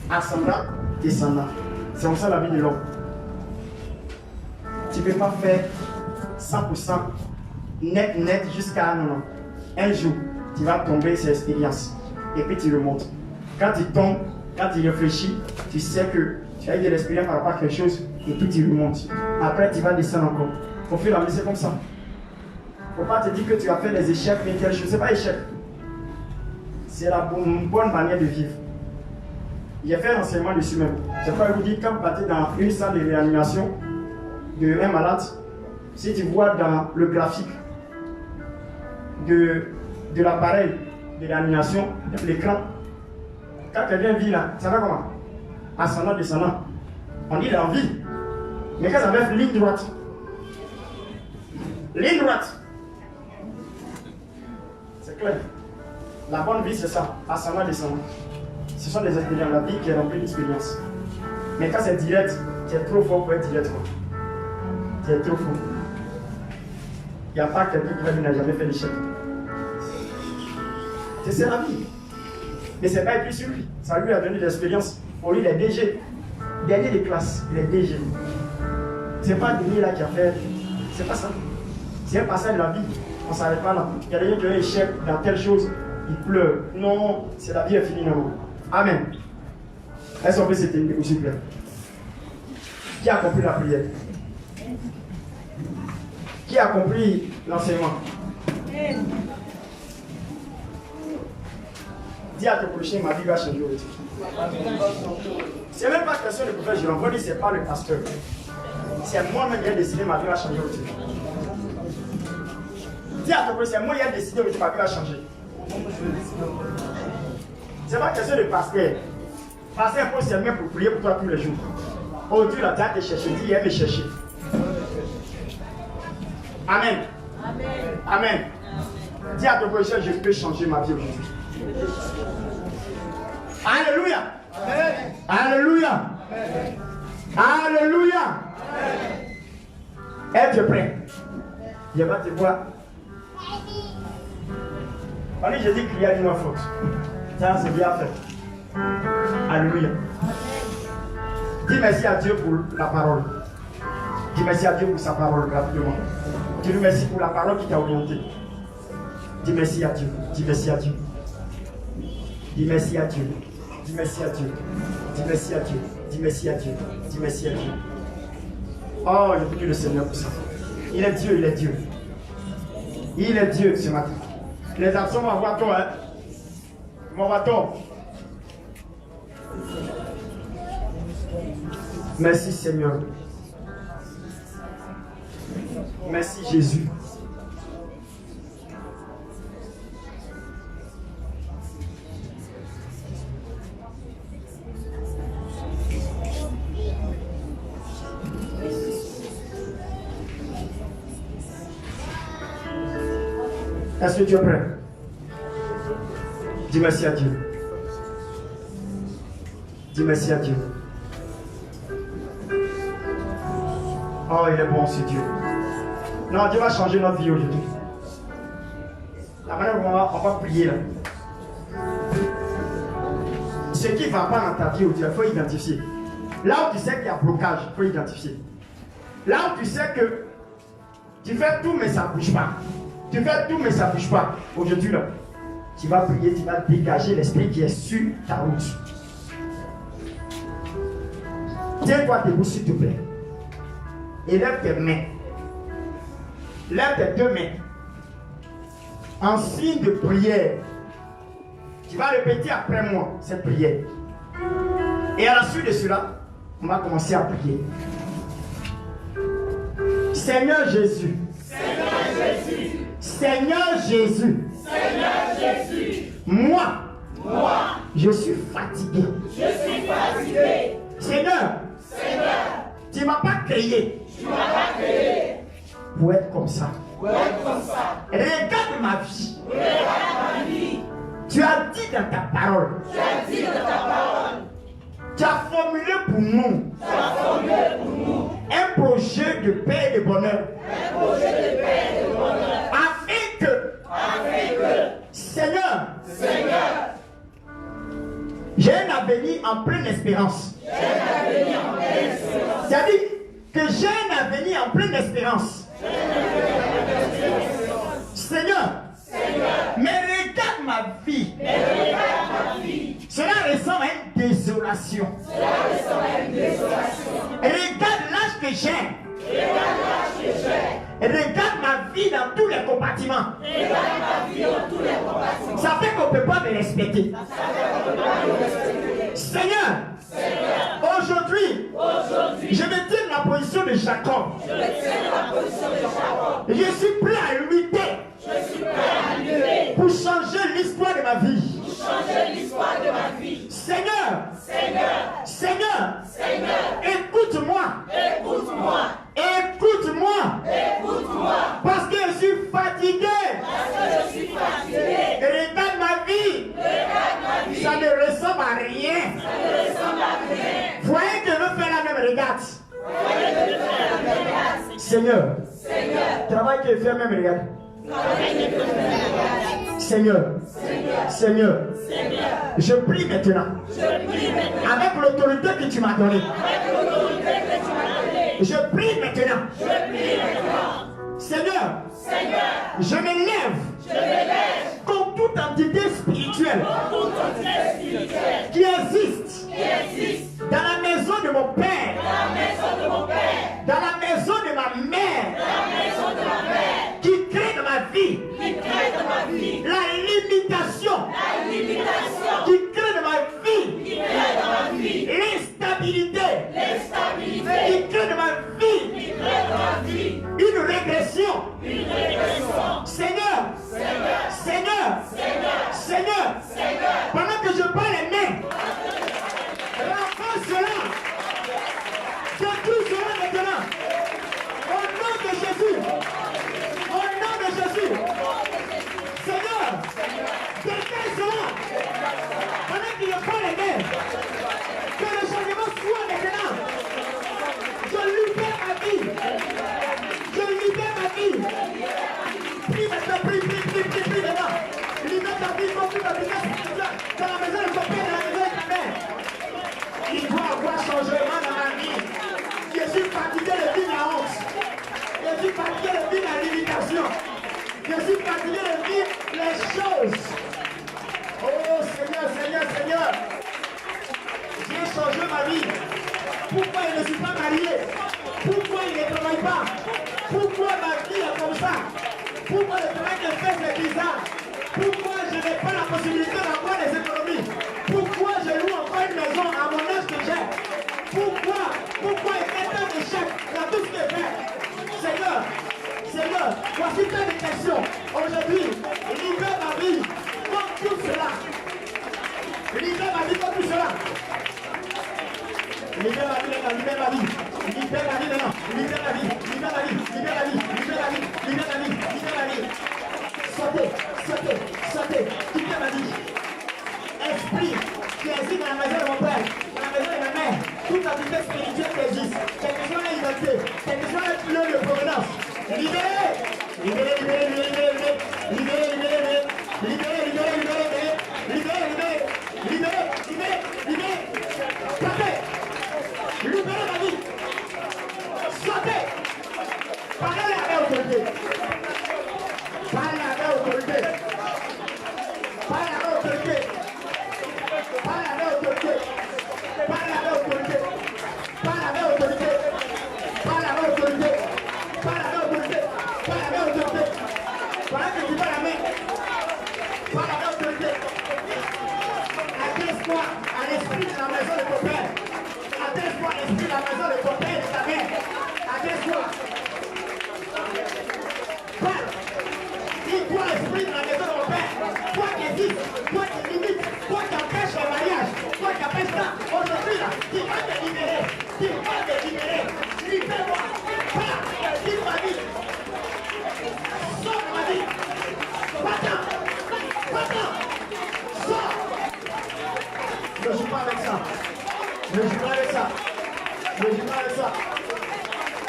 Ascendant, descendant. C'est comme ça la vie de l'homme. Tu ne peux pas faire 100% net jusqu'à non. Un jour, tu vas tomber sur l'expérience. Et puis tu remontes. Quand tu tombes, quand tu réfléchis, tu sais que tu as eu de l'expérience par rapport à quelque chose. Et puis tu remontes. Après, tu vas descendre encore. Au fur et à mesure, c'est comme ça. Il ne faut pas te dire que tu as fait des échecs, mais quelque chose. Ce n'est pas échec. C'est la bonne manière de vivre. Il a fait un enseignement dessus même. C'est pourquoi je vous dis, quand vous partez dans une salle de réanimation de un malade, si tu vois dans le graphique de l'appareil de réanimation, de l'écran, quand quelqu'un vit là, ça va comment? Ascendant, descendant. On dit il a envie. Mais quand ça va être ligne droite, c'est clair. La bonne vie, c'est ça. Ascendant, descendant. Ce sont des expériences. La vie qui est remplie d'expériences. Mais quand c'est direct, tu es trop fort pour être direct. Tu es trop fort. Il n'y a pas quelqu'un qui n'a jamais fait l'échec. C'est la vie. Mais ce n'est pas écrit sur lui. Ça lui a donné de l'expérience. Pour lui, il est DG. Dernier de classe, il est DG. Ce n'est pas Denis là qui a fait. C'est pas ça. C'est un passage de la vie. On ne s'arrête pas là. Il y a des gens qui ont un échec dans telle chose. Ils pleurent. Non, c'est la vie est finie. Non. Amen. Est-ce qu'on peut s'éteindre, s'il vous plaît? Qui a compris la prière? Qui a compris l'enseignement? Dis à ton prochain, ma vie va changer aujourd'hui. C'est même pas question de prophète Jérôme. On dit c'est pas le pasteur. C'est moi-même qui ai décidé ma vie va changer aujourd'hui. Dis à ton prochain, c'est moi qui ai décidé que ma vie va changer. C'est pas question de pasteur. Pasteur impose ses mains pour prier pour toi tous les jours. Aujourd'hui, la terre te cherche. Dis, elle me chercher. Amen. Amen. Amen. Dis à ton prochain, je peux changer ma vie aujourd'hui. Alléluia. Amen. Alléluia. Amen. Alléluia. Es-tu prêt? Je vais te voir. On dit Jésus cria d'une faute. Ça, c'est bien fait. Alléluia. Dis merci à Dieu pour la parole. Dis merci à Dieu pour sa parole, rapidement. Dis lui merci pour la parole qui t'a orienté. Dis merci à Dieu. Dis merci à Dieu. Dis merci à Dieu. Dis merci à Dieu. Dis merci à Dieu. Dis merci à Dieu. Dis merci à Dieu. Oh, je prie le Seigneur pour ça. Il est Dieu, il est Dieu. Il est Dieu ce matin. Les absents vont avoir tort, hein. Ils vont avoir tort. Merci Seigneur. Merci Jésus. Est-ce que tu es prêt? Dis merci à Dieu. Dis merci à Dieu. Oh, il est bon, ce Dieu. Non, Dieu va changer notre vie aujourd'hui. La manière dont on va prier là. Ce qui ne va pas dans ta vie aujourd'hui, il faut identifier. Là où tu sais qu'il y a blocage, il faut identifier. Là où tu sais que tu fais tout mais ça ne bouge pas. Tu fais tout mais ça ne bouge pas. Aujourd'hui là, tu vas prier, tu vas dégager l'esprit qui est sur ta route. Tiens-toi debout s'il te plaît. Et lève tes mains. Lève tes deux mains. En signe de prière. Tu vas répéter après moi cette prière. Et à la suite de cela, on va commencer à prier. Seigneur Jésus. Seigneur Jésus. Seigneur Jésus. Seigneur Jésus. Moi. Moi. Je suis fatigué. Je suis fatigué. Seigneur. Seigneur. Tu ne m'as pas créé. Tu m'as pas créé. Pour être comme ça. Pour être comme ça. Regarde ma vie. Regarde ma vie. Tu as dit dans ta parole. Tu as dit dans ta parole. Tu as formulé pour nous. Tu as formulé pour nous. Un projet de paix et de bonheur. Un projet de paix et de bonheur. Afin que. Seigneur. Seigneur. J'ai un avenir en pleine espérance. J'ai un avenir en pleine espérance. C'est-à-dire que j'ai un avenir en pleine espérance. Seigneur. Mais regarde ma vie. Cela ressemble à une désolation. Regarde l'âge que j'ai. Regarde ma vie dans tous les compartiments. Ça fait qu'on ne peut pas me respecter. Seigneur, aujourd'hui, je me tiens dans la position de Jacob. Je suis prêt à lutter. Pour changer l'histoire de ma vie. Seigneur, écoute-moi. Parce que je suis fatigué. Regarde ma vie. Ça ne ressemble à rien. Voyez que je veux faire la même, regarde. Seigneur, travail que je fais même, regarde. Seigneur, je prie maintenant. Avec l'autorité que tu m'as donnée. Je prie maintenant. Seigneur, je me lève contre toute entité spirituelle qui existe dans la maison de mon père, dans la maison de ma mère, qui crée dans ma vie la limitation, qui crée dans ma vie l'instabilité, qui crée dans ma vie une régression. Seigneur, pendant que je parle les mains, renforce cela. Je tout cela maintenant. Au nom de Jésus. Au nom de Jésus. Seigneur, dégage cela. Pendant que je parle les mains, que le changement soit maintenant. Je libère ma vie. Prie maintenant, prie maintenant. Libère ta vie, confie ta vie dans la maison de ton père, dans la maison de ta mère. Il doit avoir changement dans ma vie. Je suis fatigué de vivre la honte. Je suis fatigué de vivre la limitation. Je suis fatigué de vivre les choses. Oh Seigneur. J'ai changé ma vie. Pourquoi je ne suis pas marié? Pourquoi il ne travaille pas? Pourquoi ma vie est comme ça? Pourquoi le travail que fait c'est bizarre? spirituels qui existent, quelle que soit leur identité, quelle que soit leur couleur de provenance. Libérez! Libérez, libérez, libérez, libérez, libérez, libérez, libérez, libérez, libérez, libérez, libérez, libérez, libérez, libérez, sortez! Libérez la vie! Sortez! Parlez avec autorité! Parlez avec autorité! Parlez avec autorité! Parlez avec autorité! Parlez avec autorité! Parlez avec autorité! Parlez avec autorité! Parlez avec autorité! Parlez avec autorité! Parlez que tu vas la main! Parlez avec autorité! Adresse-moi à l'esprit de la maison de ton père! Adresse-moi à l'esprit de la maison de ton père et de ta mère! Adresse-moi! Parle! Dis-toi l'esprit de la maison de mon père! Toi qui existes! Toi qui limites! Toi qui empêches le mariage! Toi qui empêches ça! Aujourd'hui là! Tu vas te libérer! Tu vas te libérer! Libère-moi! Parle! Dis ma vie! Sors de ma vie! Va-t'en! Va-t'en! Sors! Je ne joue pas avec ça! Je ne joue pas avec ça! Je ne joue pas avec ça!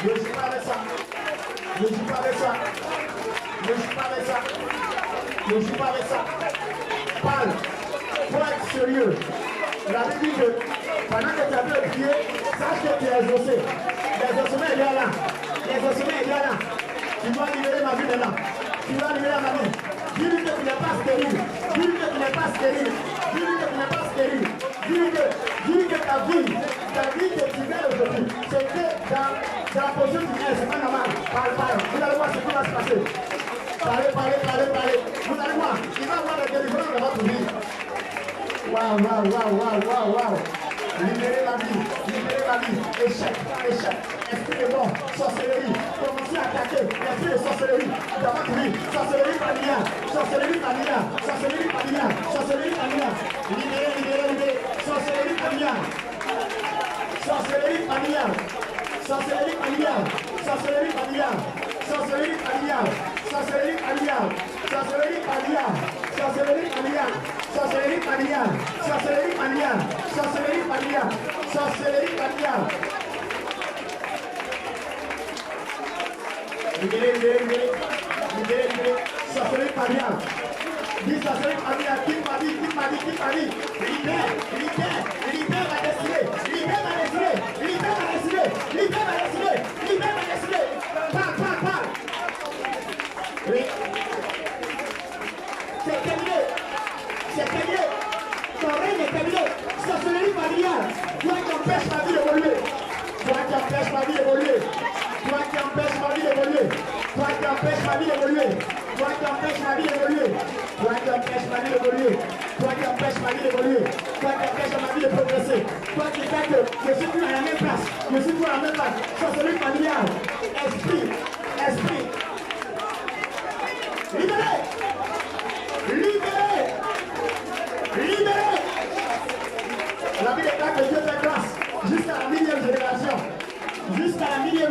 Je ne joue pas avec ça! Je ne joue pas avec ça! Je ne joue pas avec ça! Je ne joue pas avec ça! Parle! Pour être sérieux! La Bible dit que pendant que tu as pu prier, sache que tu es exaucé. L'exaucement est bien là. L'exaucement est bien là. Tu dois libérer ma vie maintenant. Tu dois libérer ma vie. Dis-lui que tu n'es pas stérile. Dis-lui que tu n'es pas stérile. Dis-lui que tu n'es pas stérile. Dis-lui que ta vie que tu viens aujourd'hui, c'était dans la position du bien, c'est pas normal. Parle. Vous allez voir ce qui va se passer. Parlez. Vous allez voir. Il va avoir la délivrance de votre vie. Waouh. Libérez la vie. Échec. Esprit de mort, sorcellerie. Commencez à attaquer l'esprit de sorcellerie. Dans votre vie, sorcellerie familiale. Libérez. Sorcellerie familiale. Libérez. Sorcellerie familiale. Dis sorcellerie familiale. Quitte ma vie. Libère ma destinée. Parle. Oui. C'est terminé. Ton règne est terminé. Sorcellerie familiale. Toi qui empêches ma vie d'évoluer. Toi qui empêches ma vie d'évoluer. Toi qui empêches ma vie d'évoluer. Toi qui empêches ma vie de progresser. Toi qui fais que je suis plus à la même place. Sorcellerie familiale. Esprit. Libérez. La Bible déclare que Dieu fait grâce jusqu'à la millième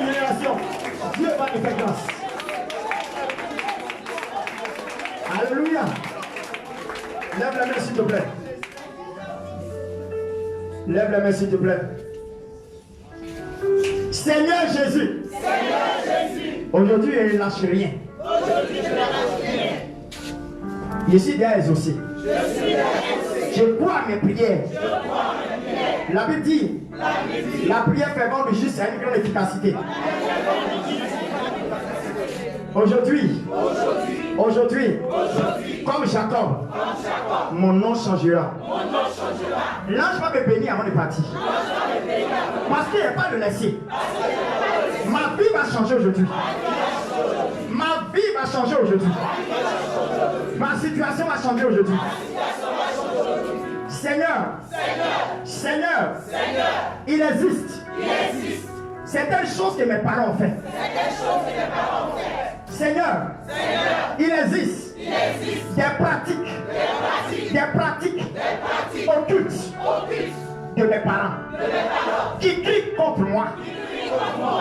génération. Dieu va te faire grâce. Alléluia. Lève la main s'il te plaît. Seigneur Jésus. Aujourd'hui, je ne lâche rien. Je suis déjà exaucé. Je crois à mes prières. La Bible dit, la prière fervente du juste a une grande efficacité. Aujourd'hui, comme Jacob, mon nom changera. L'ange va me bénir avant de partir. Parce qu'il n'y a pas de laisser. Ma vie va changer aujourd'hui. Ma situation va changer aujourd'hui. Seigneur, il existe certaines choses que mes parents ont fait. Seigneur, il existe des pratiques occultes de mes parents qui crient contre moi,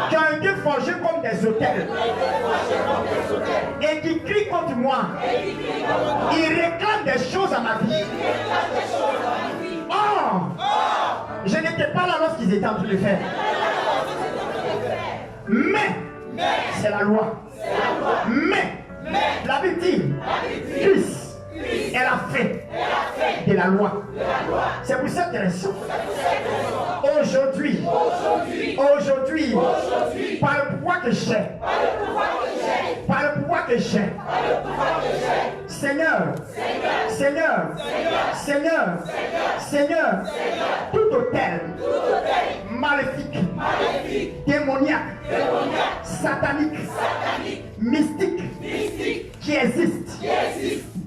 qui ont été forgés comme des autels et qui crient contre moi. Ils réclament des choses à ma vie. Or, je n'étais pas pas là lorsqu'ils étaient en train de le faire. Mais, c'est la loi. Mais, la Bible dit, Christ, elle a fait de la loi. C'est pour cette raison. Aujourd'hui, par le pouvoir que j'ai, Seigneur, tout hôtel maléfique, démoniaque, satanique, mystique, qui existe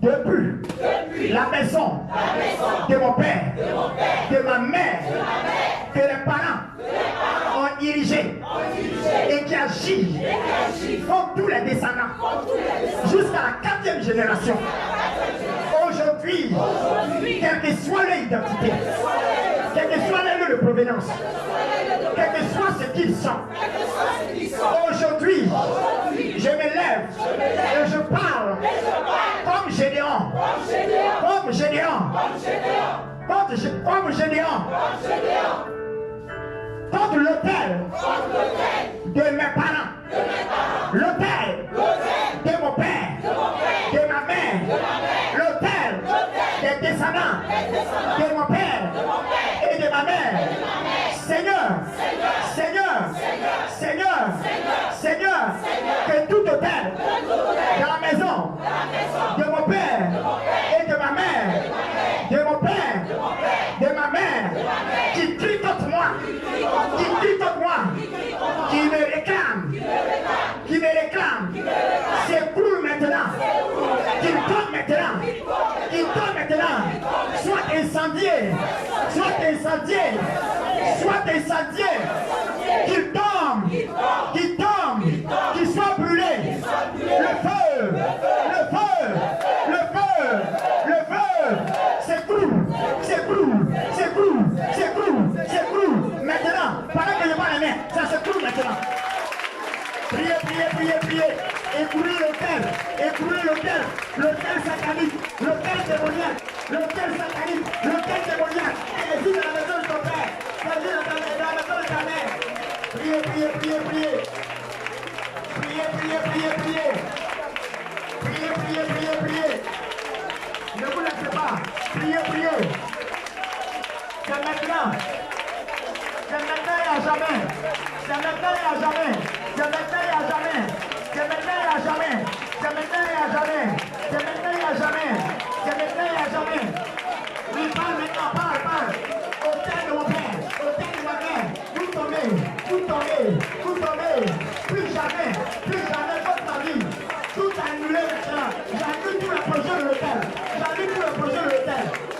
depuis la maison de mon père, de ma mère, que les parents ont dirigé et qui agit comme tous les descendants jusqu'à la 4e génération. Aujourd'hui, quelle que soit leur identité, quel que soit leur lieu de provenance, quel que soit ce qu'ils sont, aujourd'hui, je me lève et je parle comme Gédéon, contre l'autel de mes parents, l'autel de mon père, de ma mère, l'autel des descendants de mon père et de ma mère. Seigneur, que tout hôtel dans la maison de mon père et de ma mère, de mon père, de ma mère, qui crie contre moi, qui me réclame, s'écroule maintenant, qu'il tombe maintenant, soit incendié, qu'il tombe, qu'il soit brûlé, le feu, s'écroule, maintenant, pendant que je parle la main, ça s'écroule maintenant. Priez, écroulez l'autel satanique, l'autel démoniaque, qui existe dans la maison de ton père, qui existe dans la maison de ta mère. Priez. Ne vous laissez pas. Priez. C'est maintenant et à jamais. Oui, parle maintenant, parle. Hôtel de mon père, hôtel de ma mère, vous tombez. Plus jamais votre ma vie. Tout annulé maintenant. J'annule tout le projet de l'hôtel.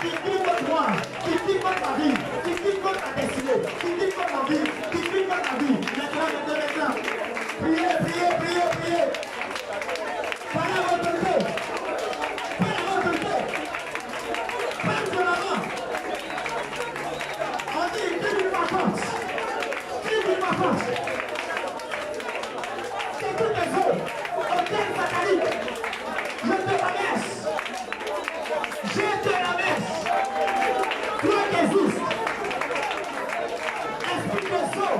Qui dit votre moi, qui dit votre ma vie, qui dit votre destinée, qui dit votre ma vie, Maintenant. Priez. Parlez à votre autorité. Parle de maman. On dit, vive une vacances. C'est tout les œufs. Hôtel satanique. Je te la messe. Toi qui existes. Esprit de saut.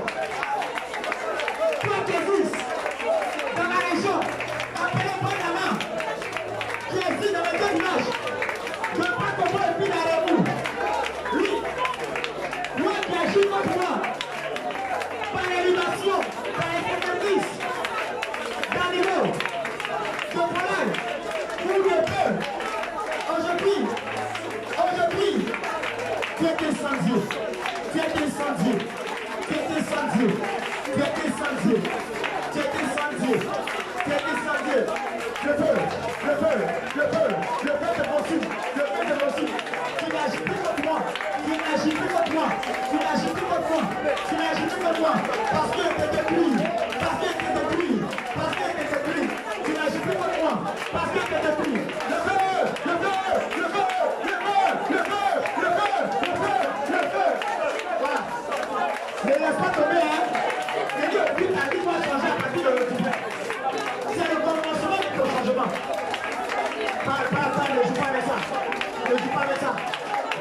Toi qui existes. Dans ma région. Appelez pas la main. Qui existe dans mes 2 villages. Je ne veux pas comprendre le fil à vous. Lui. Moi qui agis contre moi. Par l'élimination. Par les sacrifices. D'animaux. De problème. Pour le peuple. Aujourd'hui, tu es incendié. Le feu te consume. Tu n'agis plus contre moi. Parce que tu es détruit. Tu n'agis plus contre moi. Parce que tu es détruit. Le feu. Voilà. Ne laisse pas tomber, hein. Et Dieu, ta vie va changer.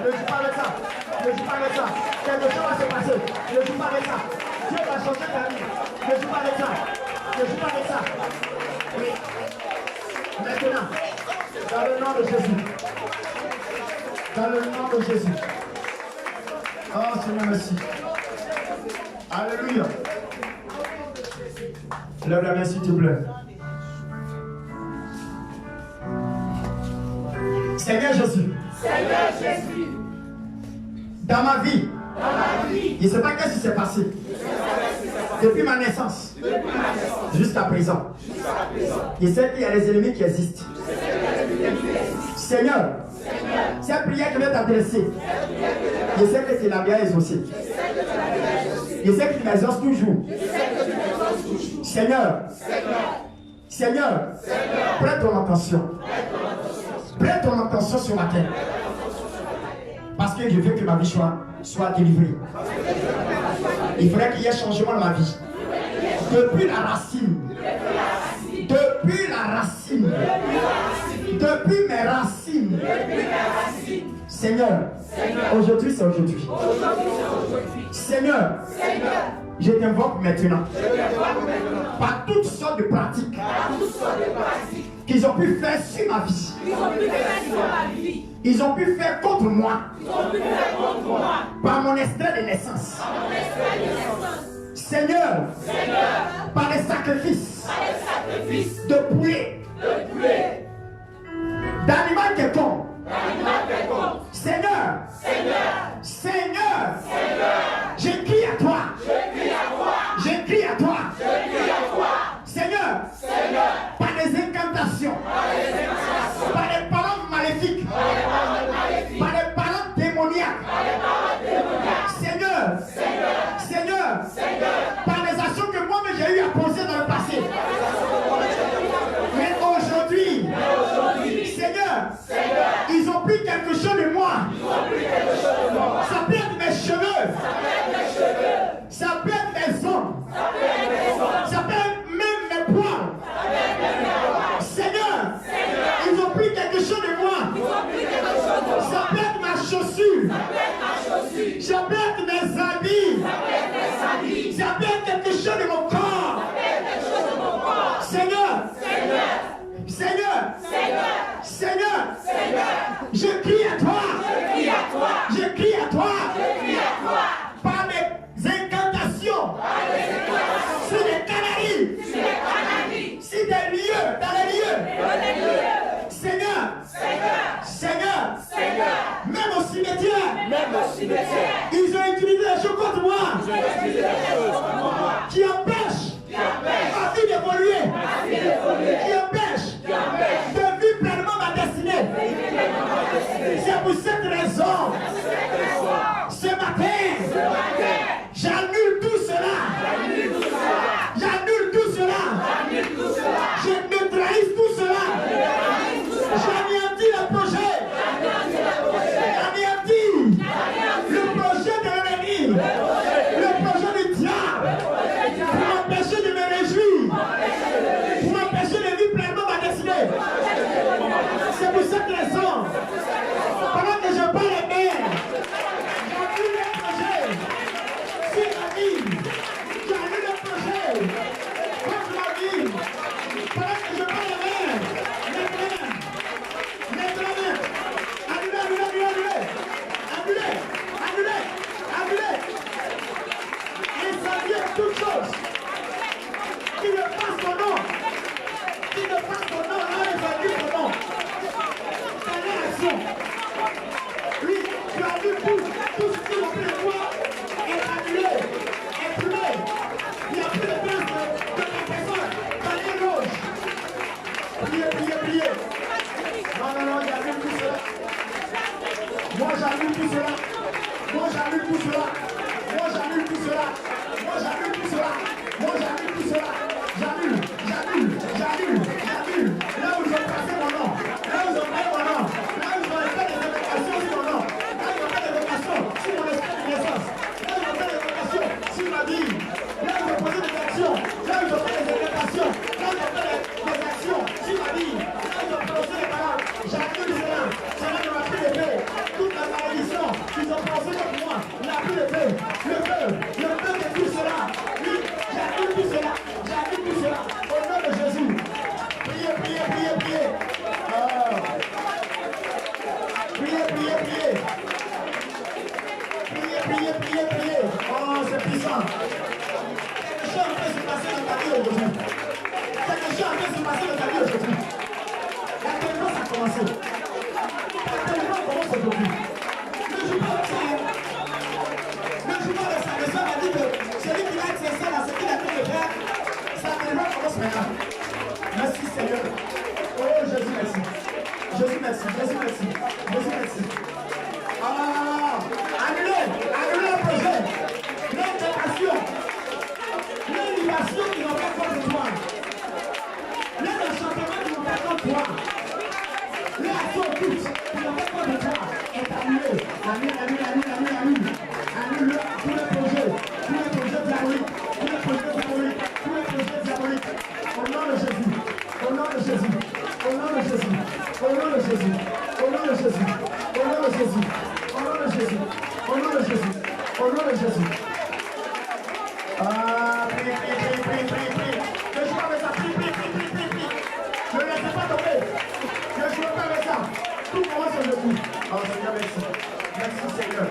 Ne joue pas avec ça. Ne joue pas avec ça. Quelque chose va se passer. Ne joue pas avec ça. Dieu va changer ta vie. Ne joue pas avec ça. Ne joue pas avec ça. Oui. Maintenant, dans le nom de Jésus. Dans le nom de Jésus. Oh Seigneur, merci. Alléluia. Lève la main s'il te plaît. Seigneur Jésus. Seigneur Jésus. Dans ma vie. Je ne sais pas qu'est-ce qui s'est passé. Depuis ma naissance. Jusqu'à présent. Je sais qu'il y a des ennemis qui existent. Seigneur. Cette prière que je vais t'adresser. Je sais que tu l'as bien exaucée. Je sais que tu m'exauces toujours. Seigneur. Seigneur. Prête ton attention. Prête ton attention sur ma tête. Parce que je veux que ma vie soit délivrée. Il faudrait qu'il y ait changement dans ma vie. Depuis la racine. Depuis la racine. Depuis mes racines. Seigneur, aujourd'hui c'est aujourd'hui. Seigneur, je t'invoque maintenant par toutes sortes de pratiques qu'ils ont pu faire sur ma vie. Ils ont pu faire contre moi par mon extrait de naissance. Seigneur, par les sacrifices de poulet, d'animal quelconque. Seigneur, je crie à toi. Je crie à toi. Seigneur, par des incantations, par des paroles maléfiques, par des paroles démoniaques. Seigneur, par des actions que moi-même j'ai eu à poser dans le passé. Mais aujourd'hui, Seigneur, ils ont pris quelque chose de moi. Ça peut être mes cheveux. Ça peut être mes ongles. Ça peut être même mes poils. Seigneur, ils ont pris quelque chose de moi. Ça peut être ma chaussure. Ça peut être mes habits. Ça peut être quelque chose de mon corps. Seigneur, je crie à toi. Je crie à toi. Par mes incantations. Sur les canaries. Sur des lieux, dans les lieux. Seigneur, même au cimetière, ils ont utilisé des choses contre moi qui empêchent ma vie d'évoluer, qui empêchent de vivre pleinement ma destinée. C'est pour cette raison, ce matin, j'annule tout cela. J'annule tout cela. Je neutralise tout cela. J'anéantis le projet. J'anéantis le projet de l'ennemi. Le projet du diable. Pour m'empêcher de me réjouir. Pour m'empêcher de vivre pleinement ma destinée. C'est pour cette raison. Pendant que je parle les mères, j'annule le projet. Sur ma vie. J'annule le projet. Contre ma vie. Pendant que je parle les mères. Toutes choses qui ne fassent ton nom, là ils annulent ton nom. Dernière action. Oui, tu annules tout ce qui est pris de toi est annulé, est brûlé. Il n'y a plus de place de ta personne dans les loges. Priez. Non, j'annule tout cela. Moi j'annule tout cela. J'annule tout cela. Là où ils ont placé mon nom, là où ils ont mis mon nom, là où ils ont fait des invocations sur mon nom, là où ils ont fait des invocations sur mon esprit de naissance, là où ils ont fait des invocations sur ma vie, là où ils ont posé des actions, là où ils ont fait des invocations, là où ils ont fait des actions sur ma vie, là où ils ont prononcé des paroles. J'annule cela. Cela ne m'a plus levé. Toute la malédiction Quelque chose peut se passer dans ta vie aujourd'hui. Quelque chose peut se passer dans ta vie aujourd'hui. La délivrance a commencé. La délivrance commence aujourd'hui. Ne joue pas avec ça. Ne joue pas avec ça. Le Seigneur m'a dit que celui qui va être sincère dans ce qu'il a fait de faire, sa délivrance commence maintenant. Merci Seigneur. Oh Jésus, merci. Jésus, merci. Jésus, merci. Jésus, merci. Annulez le projet. L'intentation. L'invitation qui n'ont pas contre toi. L'enchantement qui n'ont pas contre toi. L'action toute qui n'ont pas contre toi est annulée. Annule. Annule tous les projets diaboliques. Tous les projets diaboliques. Au nom de Jésus. Au nom de Jésus. Au nom de Jésus. Au nom de Jésus. Au nom de Jésus. Au nom de Jésus. Au nom de Jésus. Au nom de Jésus. Au nom de Jésus. Prie. Ne joue pas avec ça. Prie. Ne laissez pas tomber. Ne jouez pas avec ça. Tout commence aujourd'hui. Oh Seigneur, merci. Merci Seigneur.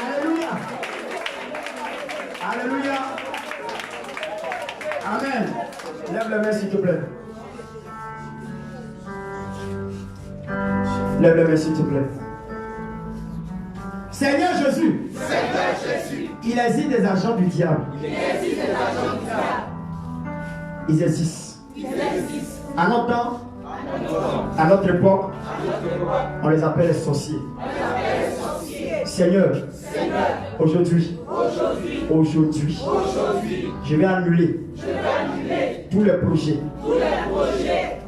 Alléluia. Alléluia. Amen. Lève les mains s'il te plaît. Lève les mains s'il te plaît. Seigneur Jésus. Il existe des agents du diable. Ils existent. À notre temps, à notre époque, on les appelle les sorciers. Seigneur, aujourd'hui, je vais annuler tous les projets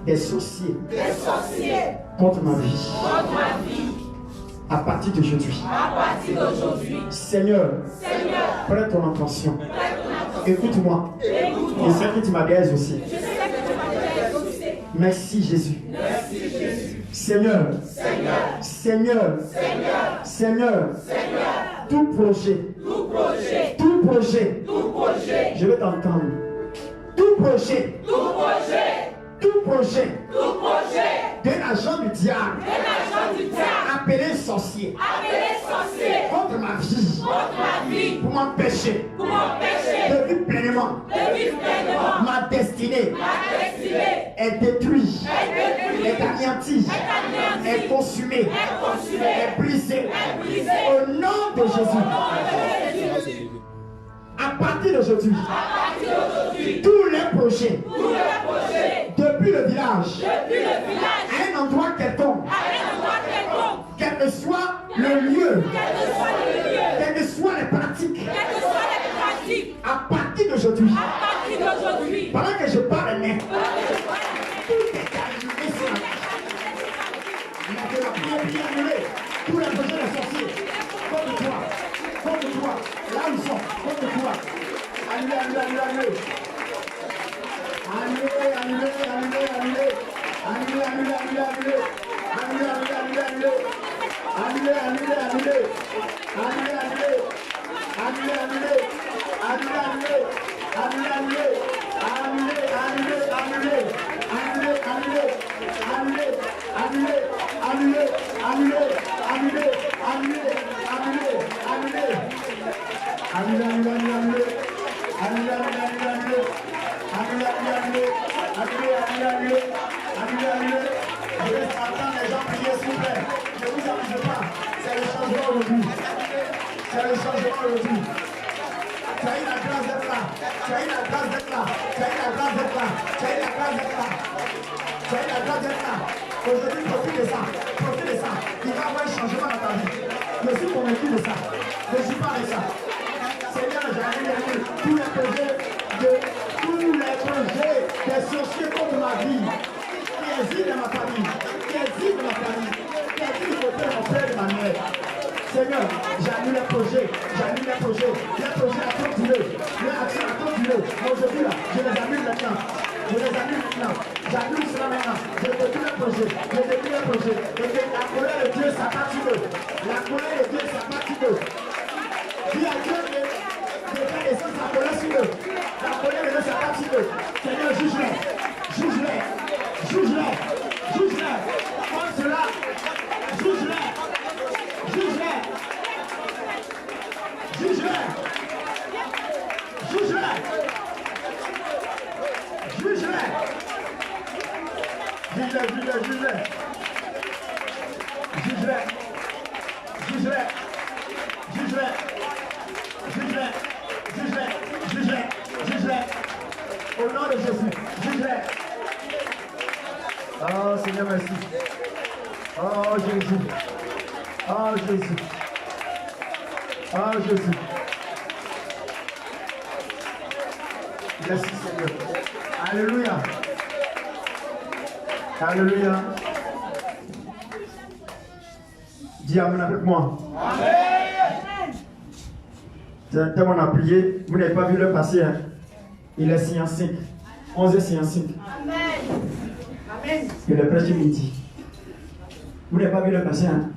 des sorciers contre ma vie. À partir d'aujourd'hui, Seigneur, prends ton attention. Écoute-moi. Et sais que tu m'adresses aussi. Merci Jésus. Seigneur, tout projet, je vais t'entendre. Tout projet d'un agent du diable appelé sorcier contre ma vie pour m'empêcher de vivre pleinement ma destinée est détruite, est anéantie, est consumée, est brisée au nom de Jésus. À partir d'aujourd'hui, tous les projets depuis le village à un endroit quelconque, quel que soit le lieu, quelles que soient les pratiques, à partir d'aujourd'hui, pendant que je parle, tout est annulé sur la vie. Tous les projets des sorciers, contre toi, là où ils sont, contre toi. Annulé. Je vais entendre les gens prier, s'il vous plaît. Ne vous amusez pas. C'est le changement aujourd'hui. C'est le changement aujourd'hui. Tu as eu la grâce d'être là. Tu as eu la grâce d'être là. Tu as eu la grâce d'être là. Tu as eu la grâce d'être là. Tu as eu la grâce d'être là. Aujourd'hui, profite de ça. Profite de ça. Il va y avoir un changement dans ta vie. Je suis convaincu de ça. Je ne suis pas avec ça. Seigneur, j'ai annulé tous les projets des sorciers contre ma vie. Qui existe dans ma famille. Qui existe dans ma famille. Qui existe au côté de mon père et de ma mère. Seigneur, j'annule les projets. J'annule les projets. Les projets à continuer. Les actions à continuer. Aujourd'hui, là, je les annule maintenant. Je les annule maintenant. J'annule cela maintenant. Je détruis les projets. Je détruis les projets. Et la colère de Dieu s'abat sur eux. La colère de Dieu s'abat sur eux. Dis à Dieu de faire descendre sa colère sur eux. La colère de Dieu s'abat sur eux. Seigneur, juge-les. Juge-les. Juge-les. Juge-les. Comme cela. Juge-les. Juge-les. Juge-les. Ah Jésus. Ah Jésus. Merci Seigneur. Alléluia. Alléluia. Dis Amen avec moi. Amen. Tellement on a prié, vous n'avez pas vu le passé. Hein? Il est signé 5. 11 est signé 5. Amen. Amen. Et le prêtre midi. Vous n'avez pas vu le passé. Hein?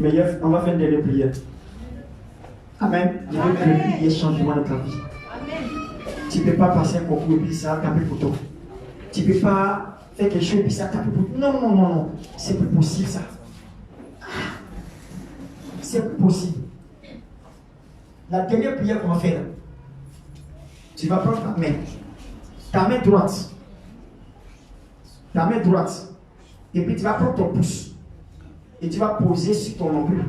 Mais on va faire une dernière prière. Amen. Je veux que le prier changement dans ta vie. Amen. Tu ne peux pas passer un concours et puis ça a tapé pour toi. Tu ne peux pas faire quelque chose et puis ça a tapé pour toi. Non, non, non, non. C'est plus possible ça. C'est plus possible. La dernière prière qu'on va faire, tu vas prendre ta main droite, et puis tu vas prendre ton pouce, et tu vas poser sur ton nombril.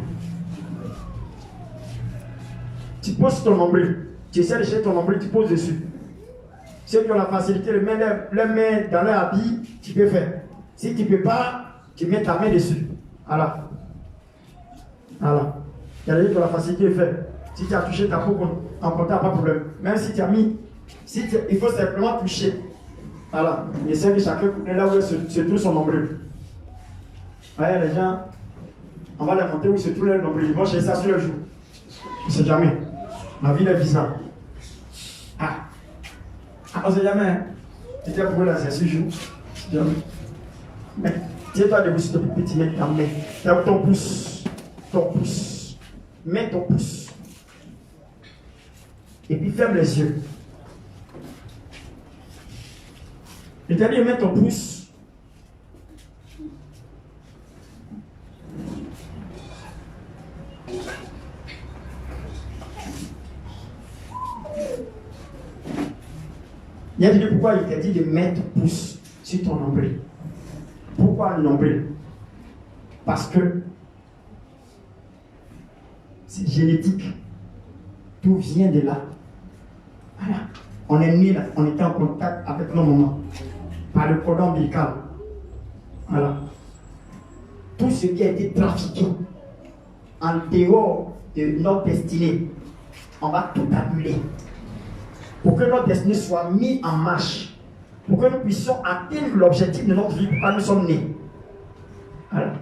Tu poses sur ton nombril, tu essaies de chercher ton nombril, tu poses dessus. Ceux qui ont la facilité de mettre les mains dans leur habit, tu peux faire. Si tu ne peux pas, tu mets ta main dessus. Voilà. Voilà. Il y a des gens qui ont la facilité de faire. Si tu as touché ta peau en contact, pas de problème. Même si tu as mis, il faut simplement toucher. Voilà. Il essaie que chacun connaît là où se trouve son nombril. Voyez les gens, on va les monter où se trouve leur nombril. Ils vont chercher ça sur le jour. On ne sait jamais. Ma vie est bizarre. On ne sait jamais. Tu t'es pour là, c'est ce jour. Mais tiens-toi debout sur ton petit, mets ta main. Ton pouce. Ton pouce. Mets ton pouce. Et puis ferme les yeux. Et tu as dit, mets ton pouce. Il a dit pourquoi il t'a dit de mettre ton pouce sur ton nombril. Pourquoi le nombril? Parce que c'est génétique. Tout vient de là. Voilà. On est né là, on était en contact avec nos mamans. Par le cordon ombilical. Voilà. Tout ce qui a été trafiqué en dehors de notre destinée, on va tout annuler. Pour que notre destinée soit mise en marche. Pour que nous puissions atteindre l'objectif de notre vie, pourquoi nous sommes nés. Voilà.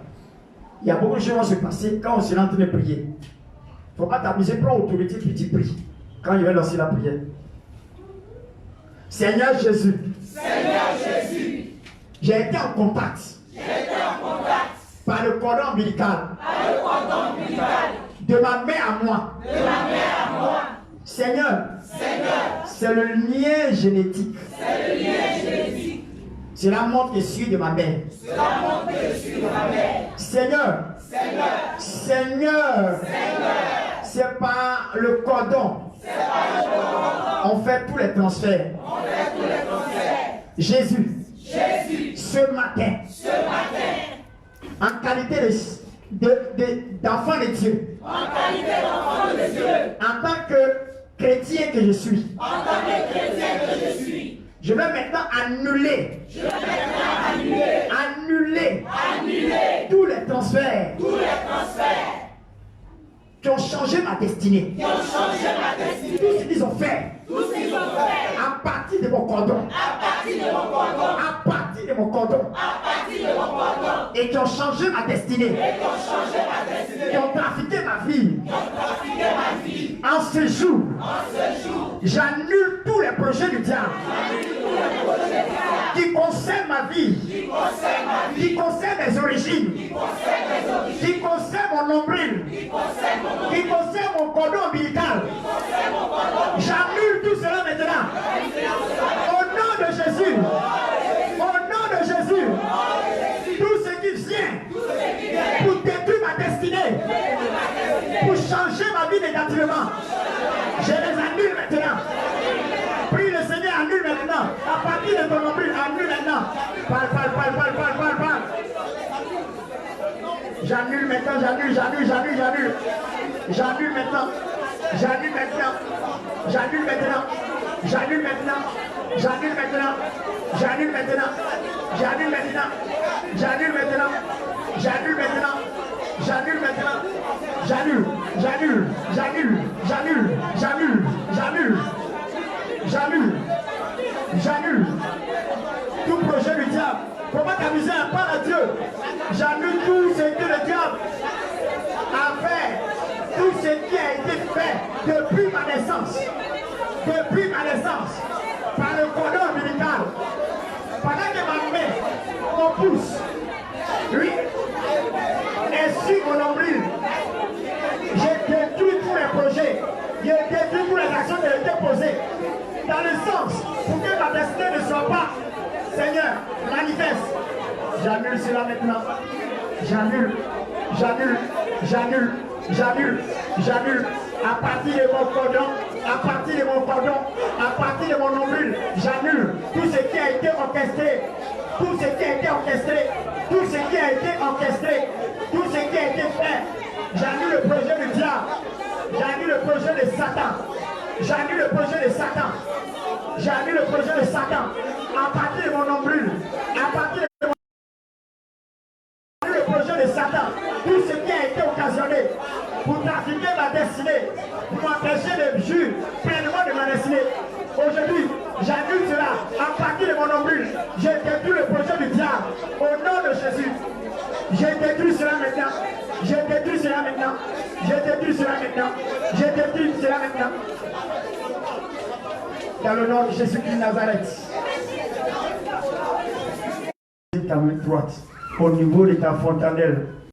Il y a beaucoup de choses qui vont se passer quand on sera en train de prier. Il ne faut pas t'amuser, prends autorité puis tu pries. Quand il va lancer la prière. Seigneur Jésus. Seigneur Jésus. J'ai été en contact. Par le cordon ombilical. De ma main à moi. Seigneur. C'est le lien génétique. C'est la montre que suit de ma mère. Seigneur. C'est par le cordon. On fait tous les transferts. Jésus. Ce matin. En qualité d'enfant de Dieu. En tant que chrétien que je suis. Je vais maintenant annuler tous les transferts qui ont changé ma destinée. Tout ce qu'ils ont fait à partir de mon cordon. Et qui ont changé ma destinée. Qui ont trafiqué ma vie. En ce jour, j'annule tous les projets du diable qui concernent ma vie, qui concernent mes origines, qui concernent mon nombril, qui concernent mon cordon ombilical. J'annule tout cela maintenant. Au nom de Jésus. Tout ce qui vient pour détruire ma destinée, pour changer ma vie négativement, je les annule maintenant. Prie le Seigneur, annule maintenant. À partir de ton nombril, annule maintenant. Parle. J'annule maintenant, j'annule maintenant. J'annule maintenant. J'annule. J'annule. J'annule. J'annule. J'annule. J'annule. J'annule. J'annule. Tout projet du diable. Comment t'amuser à part à Dieu? J'annule tout ce que le diable a fait. Tout ce qui a été fait depuis ma naissance. Depuis ma naissance. Par le cordon ombilical. Pendant que ma main, mon pouce, lui, est sur mon nombril. J'ai détruit tous mes projets. J'ai détruit toutes les actions qui ont été posées. Dans le sens pour que ma destinée ne soit pas, Seigneur, manifeste. J'annule cela maintenant. J'annule. J'annule. J'annule. J'annule. J'annule. À partir de mon cordon, à partir de mon cordon, à partir de mon nombril, j'annule tout ce qui a été orchestré, tout ce qui a été orchestré, tout ce qui a été orchestré, tout ce qui a été fait. J'annule le projet du diable, j'annule le projet de Satan, j'annule le projet de Satan, j'annule le projet de Satan, à partir de mon nombril, à partir de mon le projet de Satan, tout ce qui a été occasionné pour trafiquer ma destinée, pour m'empêcher de juger pleinement de ma destinée. Aujourd'hui, j'annule cela à partir de mon nombril. J'ai détruit le projet du diable au nom de Jésus. J'ai détruit cela maintenant. J'ai détruit cela maintenant. J'ai détruit cela maintenant. J'ai détruit cela maintenant. Dans le nom de Jésus-Christ de Nazareth. Ta main droite au niveau de ta fontanelle.